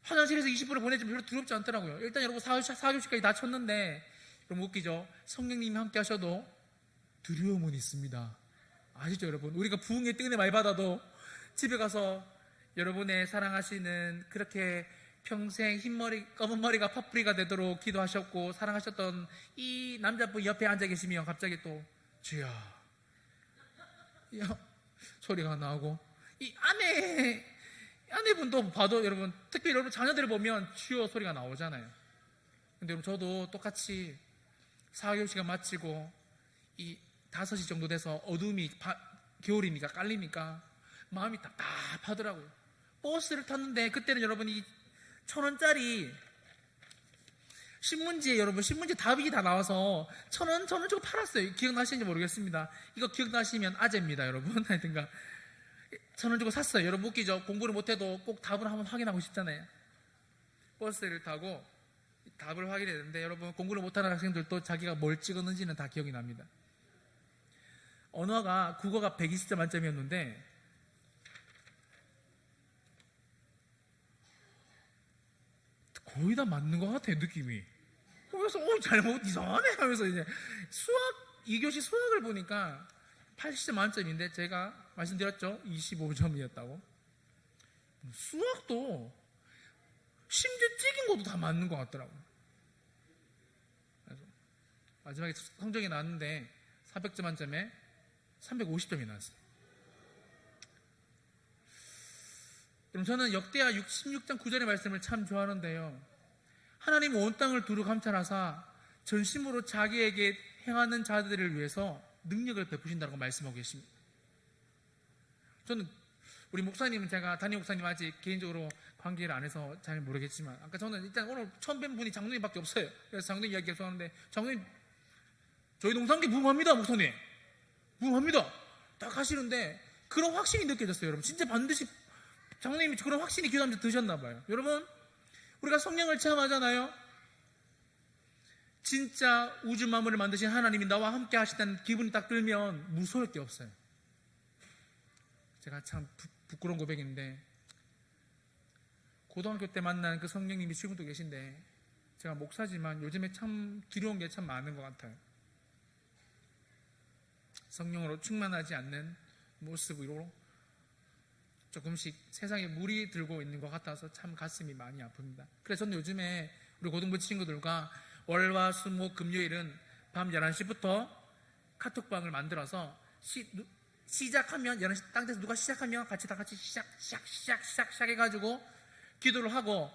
화장실에서 20분을 보내주면 별로 두렵지 않더라고요. 일단 여러분 4교시까지 다 쳤는데 여러분 웃기죠? 성령님이 함께 하셔도 두려움은 있습니다. 아시죠 여러분? 우리가 부흥의 뜨은혜 많이 받아도 집에 가서 여러분의 사랑하시는 그렇게 평생 흰머리 검은 머리가 퍼플이가 되도록 기도하셨고 사랑하셨던 이 남자분 옆에 앉아 계시면 갑자기 또 주여 소리가 나오고 이 아내분도 봐도 여러분 특히 여러분 자녀들을 보면 주여 소리가 나오잖아요. 근데 여러분 저도 똑같이 4교시가 마치고 이 5시 정도 돼서 어둠이 겨울이니까 깔리니까 마음이 답답하더라고요. 버스를 탔는데 그때는 여러분이 1,000원짜리 신문지에 여러분 신문지 답이 다 나와서 1,000원 주고 팔았어요. 기억나시는지 모르겠습니다. 이거 기억나시면 아재입니다 여러분. 하여튼가 1,000원 주고 샀어요. 여러분 웃기죠? 공부를 못해도 꼭 답을 한번 확인하고 싶잖아요. 버스를 타고 답을 확인했는데 여러분 공부를 못하는 학생들도 자기가 뭘 찍었는지는 다 기억이 납니다. 언어가 국어가 120점 만점이었는데 거의 다 맞는 것 같아요 느낌이. 그래서 잘못 이상하네 하면서 이제 2교시 수학을 보니까 80점 만점인데 제가 말씀드렸죠 25점이었다고. 수학도 심지어 찍은 것도 다 맞는 것 같더라고요. 그래서 마지막에 성적이 나왔는데 400점 만점에 350점이 나왔어요. 그럼 저는 역대하 16장 9절의 말씀을 참 좋아하는데요. 하나님 온 땅을 두루 감찰하사 전심으로 자기에게 행하는 자들을 위해서 능력을 베푸신다고 말씀하고 계십니다. 저는 우리 목사님은 제가 담임 목사님 아직 개인적으로 관계를 안 해서 잘 모르겠지만 아까 저는 일단 오늘 처음 뵌 분이 장로님밖에 없어요. 그래서 장로님 이야기 계속 하는데 장로님 저희 동상계 부흥합니다 목사님. 부흥합니다. 딱 하시는데 그런 확신이 느껴졌어요. 여러분 진짜 반드시 장로님이 그런 확신이 귀담아 드셨나 봐요. 여러분 우리가 성령을 체험하잖아요. 진짜 우주 만물을 만드신 하나님이 나와 함께 하시다는 기분이 딱 들면 무서울 게 없어요. 제가 참 부끄러운 고백인데 고등학교 때 만난 그 성령님이 지금도 계신데 제가 목사지만 요즘에 참 두려운 게 참 많은 것 같아요. 성령으로 충만하지 않는 모습으로 조금씩 세상에 물이 들고 있는 것 같아서 참 가슴이 많이 아픕니다. 그래서 저는 요즘에 우리 고등부 친구들과 월화 수목 금요일은 밤 11시부터 카톡방을 만들어서 시작하면 11시 딱 돼서 누가 시작하면 같이 다 같이 시작 해가지고 기도를 하고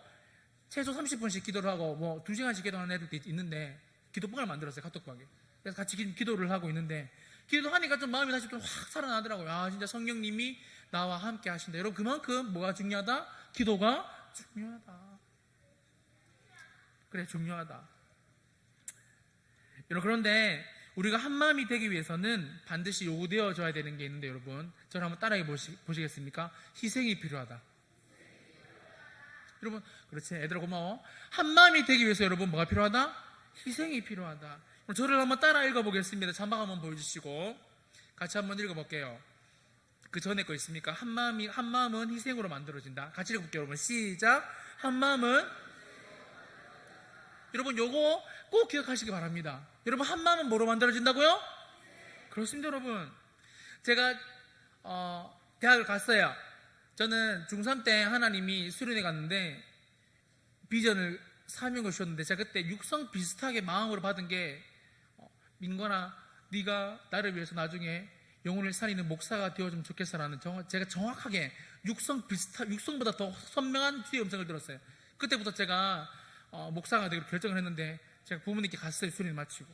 최소 30분씩 기도를 하고 뭐 2시간씩 기도하는 애들도 있는데 기도방을 만들었어요, 카톡방에. 그래서 같이 기도를 하고 있는데 기도하니까 좀 마음이 다시 좀 확 살아나더라고요. 아, 진짜 성령님이 나와 함께 하신다. 여러분, 그만큼 뭐가 중요하다? 기도가 중요하다. 그래, 중요하다. 여러분, 그런데 우리가 한 마음이 되기 위해서는 반드시 요구되어져야 되는 게 있는데, 여러분, 저를 한번 따라해 보시겠습니까? 희생이 필요하다. 여러분, 그렇지, 애들아 고마워. 한 마음이 되기 위해서 여러분 뭐가 필요하다? 희생이 필요하다. 저를 한번 따라 읽어보겠습니다. 자막 한번 보여주시고 같이 한번 읽어볼게요. 그 전에 거 있습니까? 한 마음은 희생으로 만들어진다. 같이 읽어볼게요, 여러분. 시작. 한 마음은, 여러분 요거 꼭 기억하시기 바랍니다. 여러분, 한 마음은 뭐로 만들어진다고요? 그렇습니다, 여러분. 제가 대학을 갔어요. 저는 중3 때 하나님이 수련회 갔는데 비전을 사명을 주셨는데 제가 그때 육성 비슷하게 마음으로 받은 게 민건아, 네가 나를 위해서 나중에 영혼을 살리는 목사가 되어주면 좋겠어라는 제가 정확하게 육성보다 더 선명한 주의 음성을 들었어요. 그때부터 제가 목사가 되기로 결정을 했는데 제가 부모님께 갔어요. 수련회 마치고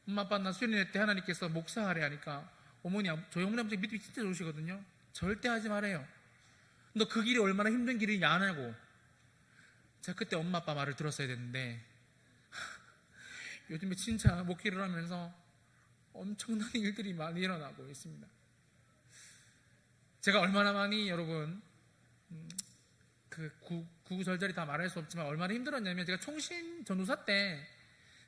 엄마 아빠 나 수련회 때 하나님께서 목사하래 하니까 저희 어머니 아버지 믿음이 진짜 좋으시거든요. 절대 하지 말아요. 너 그 길이 얼마나 힘든 길이냐 안 하고. 제가 그때 엄마 아빠 말을 들었어야 됐는데 요즘에 진짜 목기를 하면서 엄청난 일들이 많이 일어나고 있습니다. 제가 얼마나 많이 여러분 구구절절히 다 말할 수 없지만 얼마나 힘들었냐면 제가 총신 전도사 때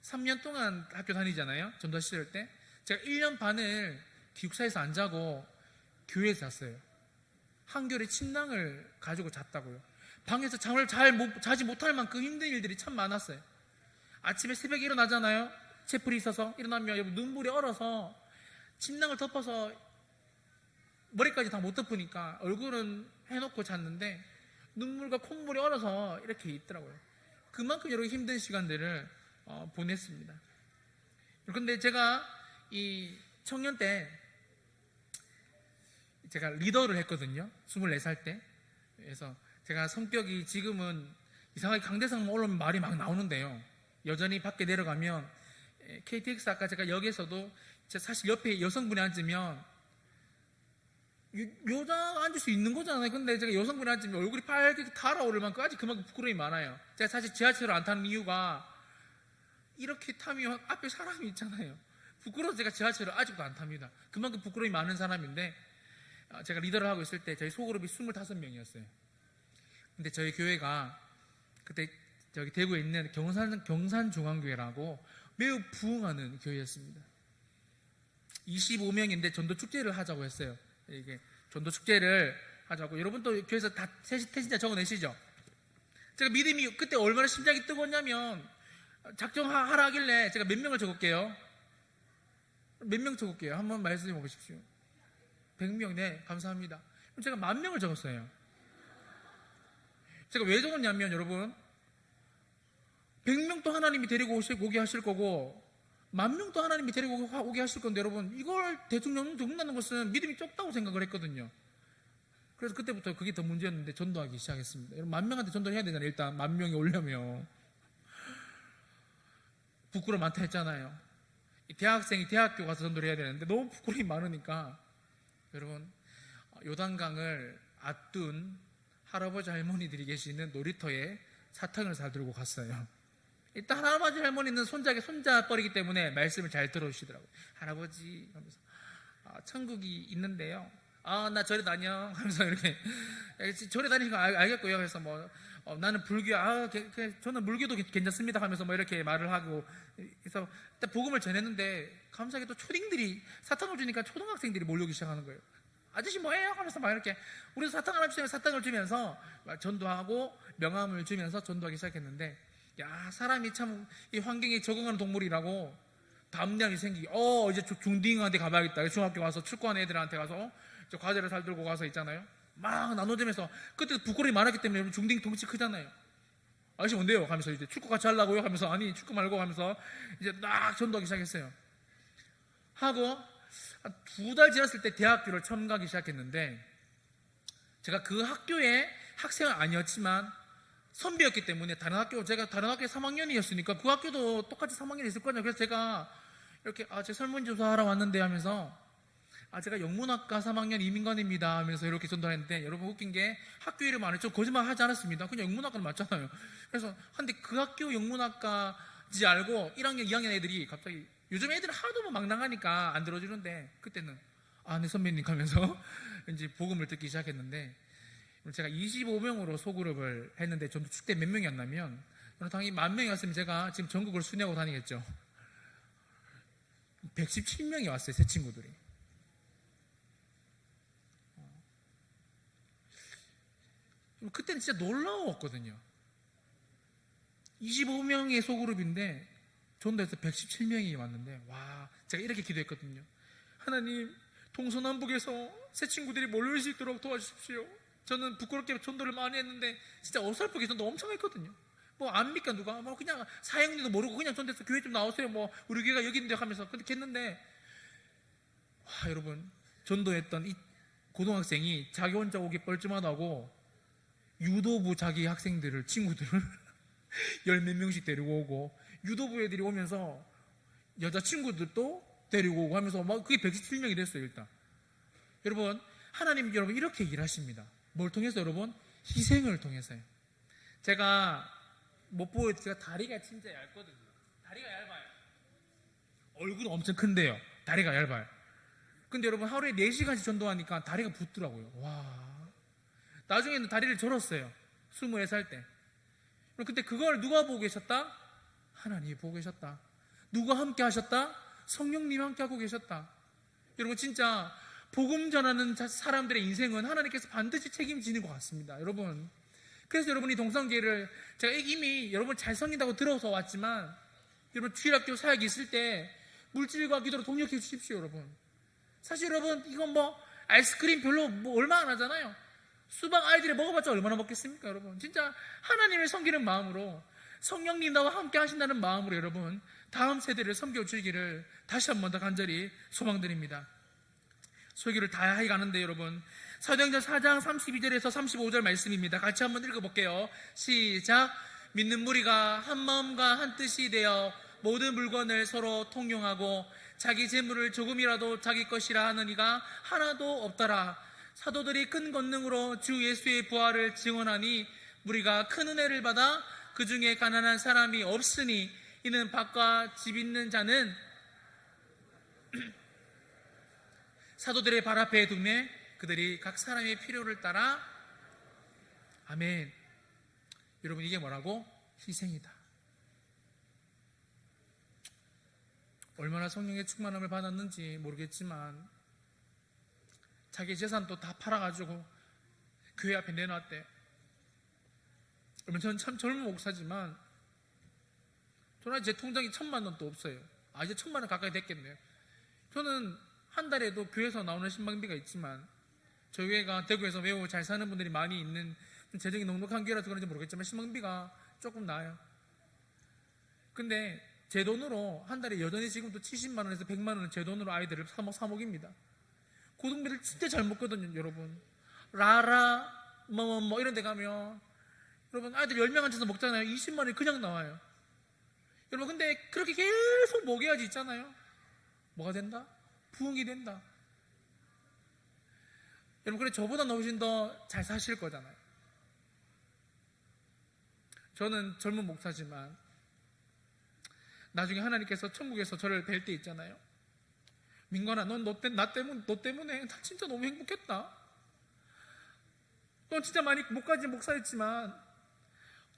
3년 동안 학교 다니잖아요. 전도사 시절 때 제가 1년 반을 기숙사에서 안 자고 교회에서 잤어요. 한겨울에 침낭을 가지고 잤다고요. 방에서 잠을 자지 못할 만큼 힘든 일들이 참 많았어요. 아침에 새벽에 일어나잖아요. 채플이 있어서 일어나면 눈물이 얼어서 침낭을 덮어서 머리까지 다 못 덮으니까 얼굴은 해놓고 잤는데 눈물과 콧물이 얼어서 이렇게 있더라고요. 그만큼 여러 힘든 시간들을 보냈습니다. 그런데 제가 이 청년 때 제가 리더를 했거든요. 24살 때. 그래서 제가 성격이 지금은 이상하게 강대상만 올라오면 말이 막 나오는데요. 여전히 밖에 내려가면 KTX 아까 제가 역에서도 사실 옆에 여성분이 앉으면 여자가 앉을 수 있는 거잖아요. 근데 제가 여성분이 앉으면 얼굴이 빨갛게 달아오를 만큼 아직 그만큼 부끄러움이 많아요. 제가 사실 지하철을 안 타는 이유가 이렇게 타면 앞에 사람이 있잖아요. 부끄러워서 제가 지하철을 아직도 안 탑니다. 그만큼 부끄러움이 많은 사람인데 제가 리더를 하고 있을 때 저희 소그룹이 25명이었어요. 근데 저희 교회가 그때 저기 대구에 있는 경산중앙교회라고 매우 부흥하는 교회였습니다. 25명인데 전도축제를 하자고 했어요. 이게 전도축제를 하자고. 여러분 또 교회에서 다 태신자 적어내시죠? 제가 믿음이 그때 얼마나 심장이 뜨거웠냐면 작정하라 하길래 제가 몇 명을 적을게요. 몇 명 적을게요. 한번 말씀해 보십시오. 100명, 네, 감사합니다. 그럼 제가 10,000명을 적었어요. 제가 왜 적었냐면 여러분 100명도 하나님이 데리고 오게 하실 거고 10,000명도 하나님이 데리고 오게 하실 건데 여러분 이걸 대충 적는다는 것은 믿음이 적다고 생각을 했거든요. 그래서 그때부터 그게 더 문제였는데 전도하기 시작했습니다. 여러분 10,000명한테 전도를 해야 되잖아요. 일단 10,000명이 오려면 부끄러움 많다 했잖아요. 대학생이 대학교 가서 전도를 해야 되는데 너무 부끄러움이 많으니까 여러분 요단강을 앞둔 할아버지 할머니들이 계시는 놀이터에 사탕을 사들고 갔어요. 일단 할아버지 할머니는 손자뻘이기 때문에 말씀을 잘 들어주시더라고요. 할아버지 하면서 천국이 있는데요. 나 절에 다녀 하면서 이렇게 절에 다니니까 알겠고요. 그래서 나는 불교 저는 물교도 괜찮습니다 하면서 이렇게 말을 하고 그래서 일단 복음을 전했는데 감사하게 또 초딩들이 사탕을 주니까 초등학생들이 몰려오기 시작하는 거예요. 아저씨 뭐예요? 하면서 이렇게 우리도 사탕 하나 주면 사탕을 주면서 전도하고 명함을 주면서 전도하기 시작했는데 야, 사람이 참 이 환경에 적응하는 동물이라고 담량이 생기기. 이제 중딩한테 가봐야겠다. 중학교 가서 축구하는 애들한테 가서 저 과자를 살 들고 가서 있잖아요. 막 나눠주면서, 그때 부끄러움이 많았기 때문에 여러분 중딩 덩치 크잖아요. 아저씨 뭔데요? 하면서 이제 축구 같이 하려고요? 하면서 아니 축구 말고 하면서 이제 막 전도하기 시작했어요. 하고 한 2달 지났을 때 대학교를 처음 가기 시작했는데, 제가 그 학교에 학생은 아니었지만 선배였기 때문에 제가 다른 학교에 3학년이었으니까 그 학교도 똑같이 3학년이 있을 거냐. 그래서 제가 이렇게 제 설문조사하러 왔는데 하면서 제가 영문학과 3학년 이민관입니다 하면서 이렇게 전달했는데, 여러분 웃긴 게 학교 이름 안 했죠. 거짓말 하지 않았습니다. 그냥 영문학과는 맞잖아요. 그래서 근데 그 학교 영문학과지 알고 1학년 2학년 애들이 갑자기, 요즘 애들은 하도 막 나가니까 안 들어주는데, 그때는 네 선배님 하면서 이제 복음을 듣기 시작했는데, 제가 25명으로 소그룹을 했는데 전도 축대 몇 명이 안 나면 당연히 10,000명이었으면 제가 지금 전국을 순회하고 다니겠죠. 117명이 왔어요, 새 친구들이. 그때는 진짜 놀라웠거든요. 25명의 소그룹인데 전도에서 117명이 왔는데, 와, 제가 이렇게 기도했거든요. 하나님, 동서남북에서 새 친구들이 몰릴 수 있도록 도와주십시오. 저는 부끄럽게 전도를 많이 했는데 진짜 어설프게 전도 엄청 했거든요. 뭐 압니까 누가? 뭐 그냥 사형리도 모르고 그냥 전도해서 교회 좀 나오세요. 뭐 우리 교회가 여기 있는데 하면서 그렇게 했는데, 와, 여러분, 전도했던 이 고등학생이 자기 혼자 오기 뻘쭘하다고 유도부 자기 학생들을, 친구들을 10몇 명씩 데리고 오고, 유도부 애들이 오면서 여자친구들도 데리고 오고 하면서 막 그게 117명이 됐어요. 일단 여러분, 하나님 여러분 이렇게 일하십니다. 뭘 통해서? 여러분, 희생을 통해서요. 제가 못 보여도 제가 다리가 진짜 얇거든요. 다리가 얇아요. 얼굴은 엄청 큰데요, 다리가 얇아요. 근데 여러분, 하루에 4시간씩 전도하니까 다리가 붓더라고요. 와, 나중에는 다리를 절었어요, 24살 때. 근데 그걸 누가 보고 계셨다? 하나님이 보고 계셨다. 누가 함께 하셨다? 성령님이 함께 하고 계셨다. 여러분, 진짜 복음 전하는 사람들의 인생은 하나님께서 반드시 책임지는 것 같습니다, 여러분. 그래서 여러분이 동성계를 제가 이미 여러분 잘 섬긴다고 들어서 왔지만, 여러분 주일학교 사역이 있을 때 물질과 기도로 동력해 주십시오, 여러분. 사실 여러분, 이건 뭐 아이스크림 별로 뭐 얼마 안 하잖아요. 수박 아이들이 먹어봤자 얼마나 먹겠습니까, 여러분. 진짜 하나님을 섬기는 마음으로, 성령님 나와 함께 하신다는 마음으로 여러분 다음 세대를 섬겨주기를 다시 한 번 더 간절히 소망드립니다. 설교를 다양하게 가는데 여러분, 사도행전 4장 32절에서 35절 말씀입니다. 같이 한번 읽어볼게요. 시작. 믿는 무리가 한 마음과 한 뜻이 되어 모든 물건을 서로 통용하고 자기 재물을 조금이라도 자기 것이라 하는 이가 하나도 없더라. 사도들이 큰 권능으로 주 예수의 부활을 증언하니 무리가 큰 은혜를 받아 그 중에 가난한 사람이 없으니, 이는 밭과 집 있는 자는 사도들의 발 앞에 두매 그들이 각 사람의 필요를 따라. 아멘. 여러분, 이게 뭐라고? 희생이다. 얼마나 성령의 충만함을 받았는지 모르겠지만 자기 재산도 다 팔아가지고 교회 앞에 내놨대. 여러분, 저는 참 젊은 목사지만 저는 제 통장에 1,000만 원도 없어요. 이제 1,000만 원 가까이 됐겠네요. 저는 한 달에도 교회에서 나오는 신방비가 있지만, 저희 교회가 대구에서 매우 잘 사는 분들이 많이 있는 좀 재정이 넉넉한 교회라서 그런지 모르겠지만 신방비가 조금 나아요. 근데 제 돈으로 한 달에 여전히 지금도 70만 원에서 100만 원은 제 돈으로 아이들을 사 먹입니다. 고등비를 진짜 잘 먹거든요, 여러분. 라라 뭐 이런 데 가면 여러분 아이들 10명 앉아서 먹잖아요. 20만 원이 그냥 나와요. 여러분, 근데 그렇게 계속 먹여야지 있잖아요. 뭐가 된다? 부흥이 된다. 여러분, 그래 저보다 훨씬 더 잘 사실 거잖아요. 저는 젊은 목사지만 나중에 하나님께서 천국에서 저를 뵐 때 있잖아요. 민관아, 넌 나 때문에 나 진짜 너무 행복했다. 넌 진짜 많이 못 가진 목사였지만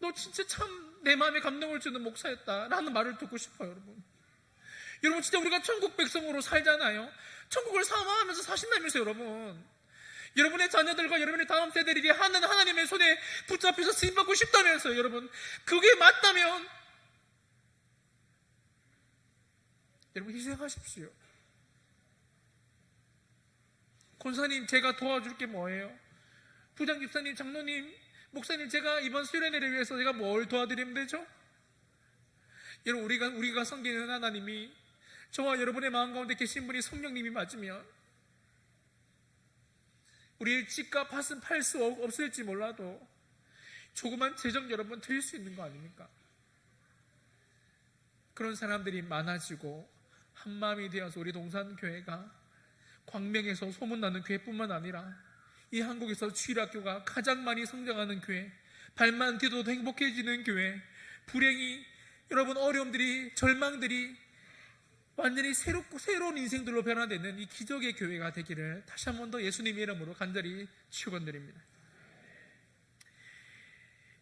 너 진짜 참 내 마음에 감동을 주는 목사였다 라는 말을 듣고 싶어요, 여러분. 여러분, 진짜 우리가 천국 백성으로 살잖아요. 천국을 사모하면서 사신다면서 여러분. 여러분의 자녀들과 여러분의 다음 세대들이 하는 하나님의 손에 붙잡혀서 쓰임받고 싶다면서요, 여러분. 그게 맞다면 여러분 희생하십시오. 권사님, 제가 도와줄 게 뭐예요? 부장 집사님, 장로님, 목사님, 제가 이번 수련회를 위해서 제가 뭘 도와드리면 되죠? 여러분, 우리가 섬기는 하나님이 저와 여러분의 마음 가운데 계신 분이 성령님이 맞으면 우리의 집과 밭은 팔 수 없을지 몰라도 조그만 재정 여러분 드릴 수 있는 거 아닙니까? 그런 사람들이 많아지고 한마음이 되어서 우리 동산교회가 광명에서 소문나는 교회뿐만 아니라 이 한국에서 주일학교가 가장 많이 성장하는 교회, 발만 디뎌도 행복해지는 교회, 불행이 여러분 어려움들이 절망들이 완전히 새로운 인생들로 변화되는 이 기적의 교회가 되기를 다시 한 번 더 예수님의 이름으로 간절히 축원드립니다.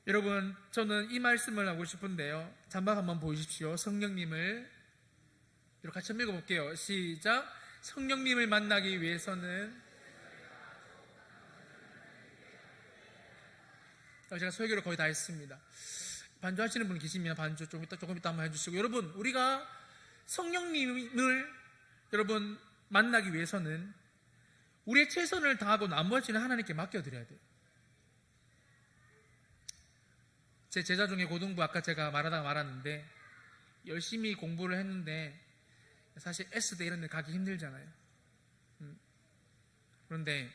여러분, 저는 이 말씀을 하고 싶은데요, 잠박 한번 보여주십시오. 성령님을 이렇게 같이 한번 읽어볼게요. 시작. 성령님을 만나기 위해서는, 제가 설교를 거의 다 했습니다. 반주하시는 분 계시면 반주 조금 이따 한번 해주시고, 여러분, 우리가 성령님을 여러분 만나기 위해서는 우리의 최선을 다하고 나머지는 하나님께 맡겨드려야 돼요. 제 제자 중에 고등부 아까 제가 말하다가 말았는데 열심히 공부를 했는데 사실 S대 이런 데 가기 힘들잖아요. 그런데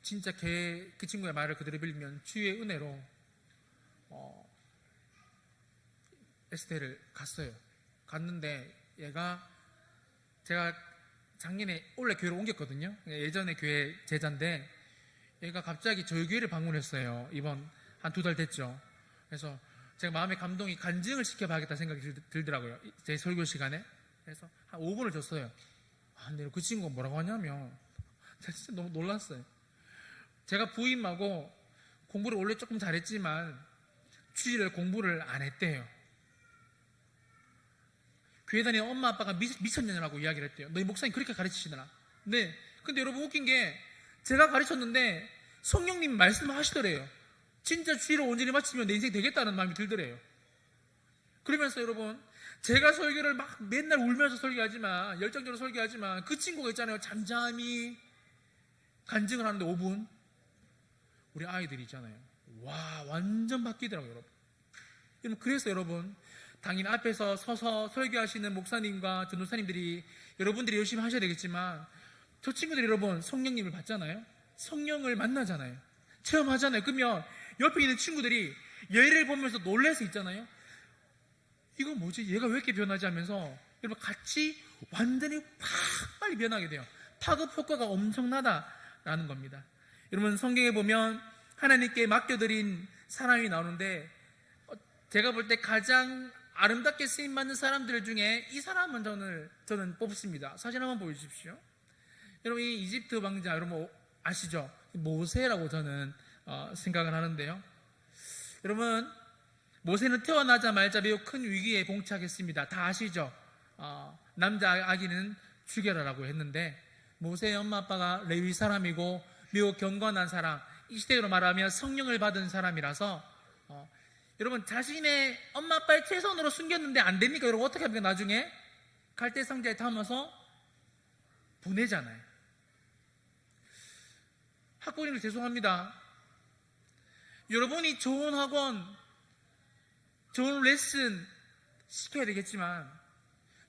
진짜 그 친구의 말을 그대로 빌리면 주의 은혜로 S대를 갔어요. 갔는데 제가 작년에 원래 교회로 옮겼거든요. 예전에 교회 제자인데 얘가 갑자기 저희 교회를 방문했어요. 이번 한 2달 됐죠. 그래서 제가 마음의 감동이 간증을 시켜봐야겠다 생각이 들더라고요. 제 설교 시간에. 그래서 한 5분을 줬어요. 근데 그 친구가 뭐라고 하냐면 제가 진짜 너무 놀랐어요. 제가 부임하고 공부를 원래 조금 잘했지만 주일에 공부를 안 했대요. 교회 다니는 엄마 아빠가 미쳤냐라고 이야기를 했대요. 너희 목사님 그렇게 가르치시더라. 네. 근데 여러분 웃긴 게 제가 가르쳤는데 성령님 말씀하시더래요. 진짜 주일을 온전히 마치면 내 인생 되겠다는 마음이 들더래요. 그러면서 여러분 제가 설교를 막 맨날 울면서 설교하지만 열정적으로 설교하지만 그 친구가 있잖아요. 잠잠히 간증을 하는데 5분 우리 아이들이 있잖아요. 와 완전 바뀌더라고요. 여러분 그래서 여러분 당연히 앞에서 서서 설교하시는 목사님과 전도사님들이 여러분들이 열심히 하셔야 되겠지만 저 친구들이 여러분 성령님을 받잖아요. 성령을 만나잖아요. 체험하잖아요. 그러면 옆에 있는 친구들이 얘를 보면서 놀래서 있잖아요. 이거 뭐지? 얘가 왜 이렇게 변하지 하면서 여러분 같이 완전히 빨리 변하게 돼요. 파급 효과가 엄청나다라는 겁니다. 여러분 성경에 보면 하나님께 맡겨드린 사람이 나오는데 제가 볼 때 가장 아름답게 쓰임받는 사람들 중에 이 사람은 저는 뽑습니다. 사진 한번 보여주십시오. 여러분 이 이집트 왕자 여러분 아시죠? 모세라고 저는 생각을 하는데요. 여러분 모세는 태어나자마자 매우 큰 위기에 봉착했습니다. 다 아시죠? 남자 아기는 죽여라라고 했는데 모세의 엄마 아빠가 레위 사람이고 매우 경건한 사람, 이 시대로 말하면 성령을 받은 사람이라서 여러분 자신의 엄마 아빠의 최선으로 숨겼는데 안 됩니까? 여러분 어떻게 합니까? 나중에 갈대 상자에 담아서 보내잖아요. 학부모님들 죄송합니다. 여러분이 좋은 학원, 좋은 레슨 시켜야 되겠지만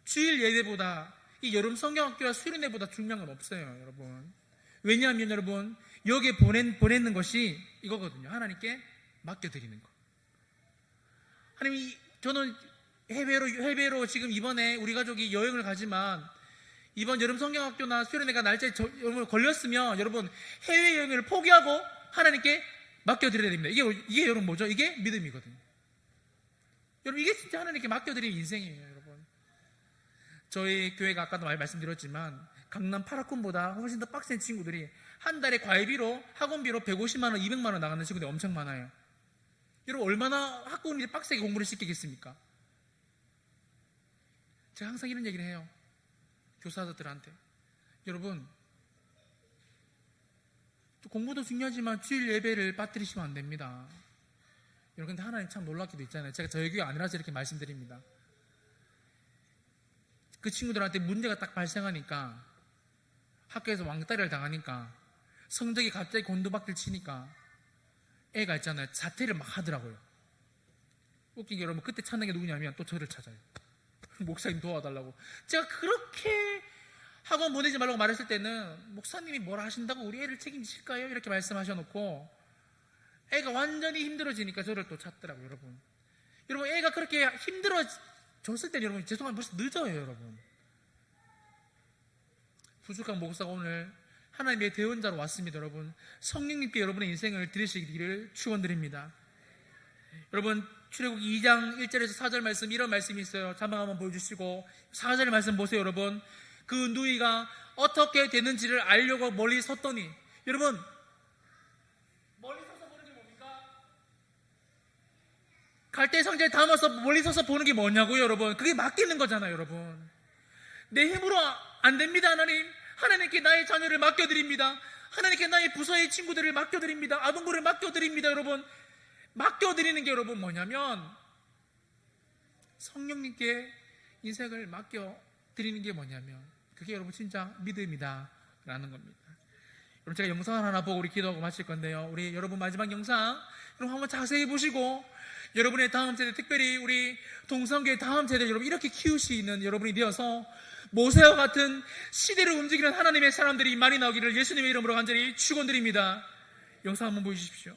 주일 예배보다 이 여름 성경학교와 수련회보다 중요한 건 없어요. 여러분 왜냐하면 여러분 여기에 보내는 것이 이거거든요. 하나님께 맡겨드리는 거. 하나님 저는 해외로 지금 이번에 우리 가족이 여행을 가지만 이번 여름 성경학교나 수련회가 날짜에 걸렸으면 여러분 해외여행을 포기하고 하나님께 맡겨드려야 됩니다. 이게 여러분 뭐죠? 이게 믿음이거든요. 여러분 이게 진짜 하나님께 맡겨드리는 인생이에요. 여러분 저희 교회가 아까도 많이 말씀드렸지만 강남 파라콘보다 훨씬 더 빡센 친구들이 한 달에 과외비로 학원비로 150만 원, 200만 원 나가는 친구들이 엄청 많아요. 여러분 얼마나 학부모님들이 빡세게 공부를 시키겠습니까? 제가 항상 이런 얘기를 해요. 교사들한테 여러분 공부도 중요하지만 주일 예배를 빠뜨리시면 안 됩니다. 여러분 근데 하나님 참 놀랍게도 있잖아요. 제가 저희 교회 아니라서 이렇게 말씀드립니다. 그 친구들한테 문제가 딱 발생하니까 학교에서 왕따를 당하니까 성적이 갑자기 곤두박질 치니까 애가 있잖아요. 자퇴를 막 하더라고요. 웃긴 게 여러분, 그때 찾는 게 누구냐면 또 저를 찾아요. 목사님 도와달라고. 제가 그렇게 학원 보내지 말라고 말했을 때는 목사님이 뭐라 하신다고 우리 애를 책임지실까요? 이렇게 말씀하셔놓고 애가 완전히 힘들어지니까 저를 또 찾더라고요. 여러분 애가 그렇게 힘들어졌을 때는 여러분 죄송하면 벌써 늦어요. 여러분, 부족한 목사가 오늘 하나님의 대언자로 왔습니다. 여러분, 성령님께 여러분의 인생을 드리시기를 축원드립니다. 여러분, 출애굽기 2장 1절에서 4절 말씀, 이런 말씀이 있어요. 자막 한번 보여주시고 4절 말씀 보세요. 여러분, 그 누이가 어떻게 되는지를 알려고 멀리 섰더니, 여러분 멀리 서서 보는 게 뭡니까? 갈대 상자에 담아서 멀리 서서 보는 게 뭐냐고요. 여러분, 그게 맡기는 거잖아요. 여러분, 내 힘으로 안 됩니다. 하나님께 나의 자녀를 맡겨드립니다. 하나님께 나의 부서의 친구들을 맡겨드립니다. 아동부를 맡겨드립니다. 여러분, 맡겨드리는 게 여러분 뭐냐면 성령님께 인생을 맡겨드리는 게 뭐냐면 그게 여러분 진짜 믿음이다 라는 겁니다. 여러분, 제가 영상을 하나 보고 우리 기도하고 마칠 건데요, 우리 여러분 마지막 영상 여러분 한번 자세히 보시고 여러분의 다음 세대, 특별히 우리 동성교의 다음 세대 여러분 이렇게 키우시는 여러분이 되어서 모세와 같은 시대를 움직이는 하나님의 사람들이 많이 나오기를 예수님의 이름으로 간절히 축원드립니다. 영상 한번 보여주십시오.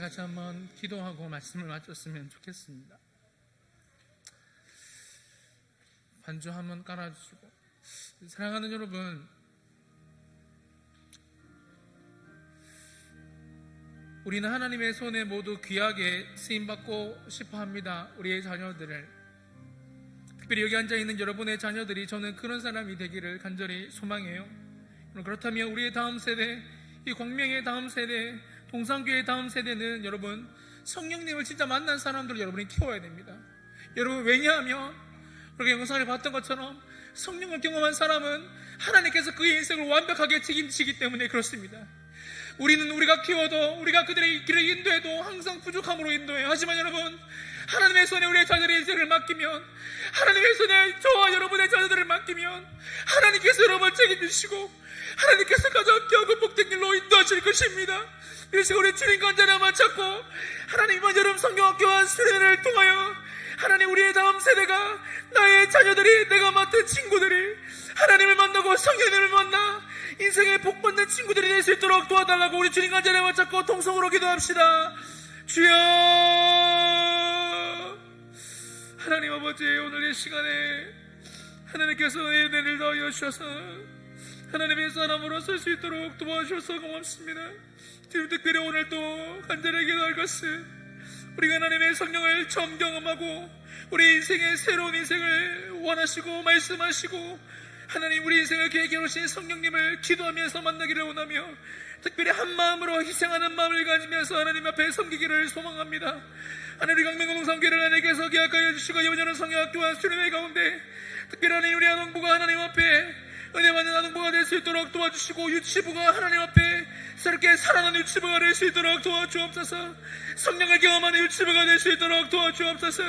같이 한번 기도하고 말씀을 마쳤으면 좋겠습니다. 반주 한번 깔아주시고. 사랑하는 여러분, 우리는 하나님의 손에 모두 귀하게 쓰임받고 싶어합니다. 우리의 자녀들을, 특별히 여기 앉아있는 여러분의 자녀들이 저는 그런 사람이 되기를 간절히 소망해요. 그렇다면 우리의 다음 세대, 이 광명의 다음 세대, 동산교회의 다음 세대는 여러분 성령님을 진짜 만난 사람들을 여러분이 키워야 됩니다. 여러분, 왜냐하면 우리가 영상을 봤던 것처럼 성령을 경험한 사람은 하나님께서 그의 인생을 완벽하게 책임지기 때문에 그렇습니다. 우리는 우리가 키워도, 우리가 그들의 길을 인도해도 항상 부족함으로 인도해요. 하지만 여러분, 하나님의 손에 우리의 자녀의 인생을 맡기면, 하나님의 손에 저와 여러분의 자녀들을 맡기면 하나님께서 여러분을 책임지시고 하나님께서 가장 귀하고 복된 길로 인도하실 것입니다. 그래서 우리 주님 간절함만 찾고 하나님, 이번 여름 성경학교와 수련회를 통하여 하나님, 우리의 다음 세대가, 나의 자녀들이, 내가 맡은 친구들이 하나님을 만나고 성령님을 만나 인생에 복받는 친구들이 될 수 있도록 도와달라고 우리 주님 간절함만 찾고 통성으로 기도합시다. 주여, 하나님 아버지, 오늘 이 시간에 하나님께서 은혜를 더하여 주셔서 하나님의 사람으로 설 수 있도록 도와주셔서 고맙습니다. 지금 특별히 오늘 또 간절히 기도할 것은 우리가 하나님의 성령을 처음 경험하고 우리 인생의 새로운 인생을 원하시고 말씀하시고 하나님, 우리 인생을 계획해 오신 성령님을 기도하면서 만나기를 원하며 특별히 한 마음으로 희생하는 마음을 가지면서 하나님 앞에 섬기기를 소망합니다. 하나님, 우리 강명동산교회를 하나님께서 기억하여 주시고 이번 여름 성경학교와 수련회 가운데 특별히 하나님, 우리 아동부가 하나님 앞에 은혜 받는 아동부가 될 수 있도록 도와주시고 유치부가 하나님 앞에 새롭게 살아나는 유치부가 될 수 있도록 도와주옵소서. 성령을 경험하는 유치부가 될 수 있도록 도와주옵소서.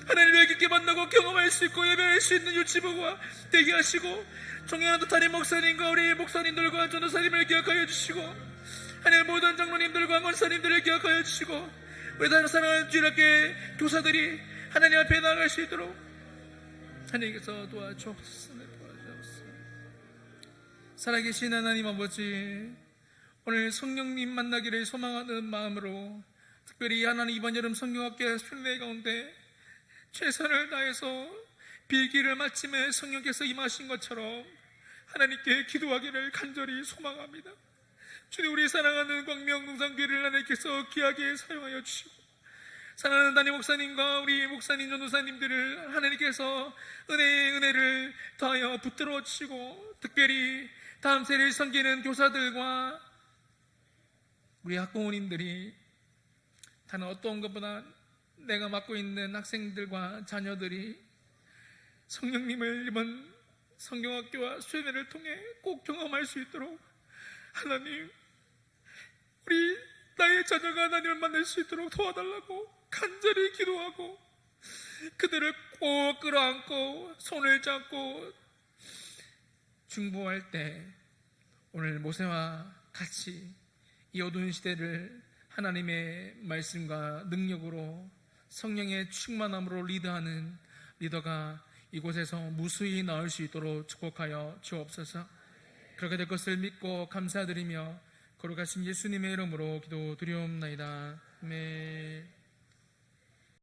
하나님을 깊게 만나고 경험할 수 있고 예배할 수 있는 유치부가 되게 하시고 존경하는 담임 목사님과 우리 목사님들과 전도사님을 기억하여 주시고 하나님, 모든 장로님들과 권사님들을 기억하여 주시고 우리 다른 사랑하는 주일학교 교사들이 하나님 앞에 나아갈 수 있도록 하나님께서 도와주옵소서. 살아계신 하나님 아버지, 오늘 성령님 만나기를 소망하는 마음으로 특별히 하나님, 이번 여름 성경학교 수련회 가운데 최선을 다해서 빌기를 마침에 성령께서 임하신 것처럼 하나님께 기도하기를 간절히 소망합니다. 주님, 우리 사랑하는 광명동산교회를 하나님께서 귀하게 사용하여 주시고 사랑하는 담임 목사님과 우리 목사님, 전도사님들을 하나님께서 은혜를 더하여 붙들어 주시고 특별히 다음 세대를 섬기는 교사들과 우리 학부모님들이 다른 어떤 것보다 내가 맡고 있는 학생들과 자녀들이 성령님을 이번 성경학교와 수련회를 통해 꼭 경험할 수 있도록 하나님, 우리 나의 자녀가 하나님을 만날 수 있도록 도와달라고 간절히 기도하고 그들을 꼭 끌어안고 손을 잡고 중보할 때 오늘 모세와 같이 이 어두운 시대를 하나님의 말씀과 능력으로 성령의 충만함으로 리드하는 리더가 이곳에서 무수히 나올 수 있도록 축복하여 주옵소서. 그렇게 될 것을 믿고 감사드리며 거룩하신 예수님의 이름으로 기도드리옵나이다. 아멘.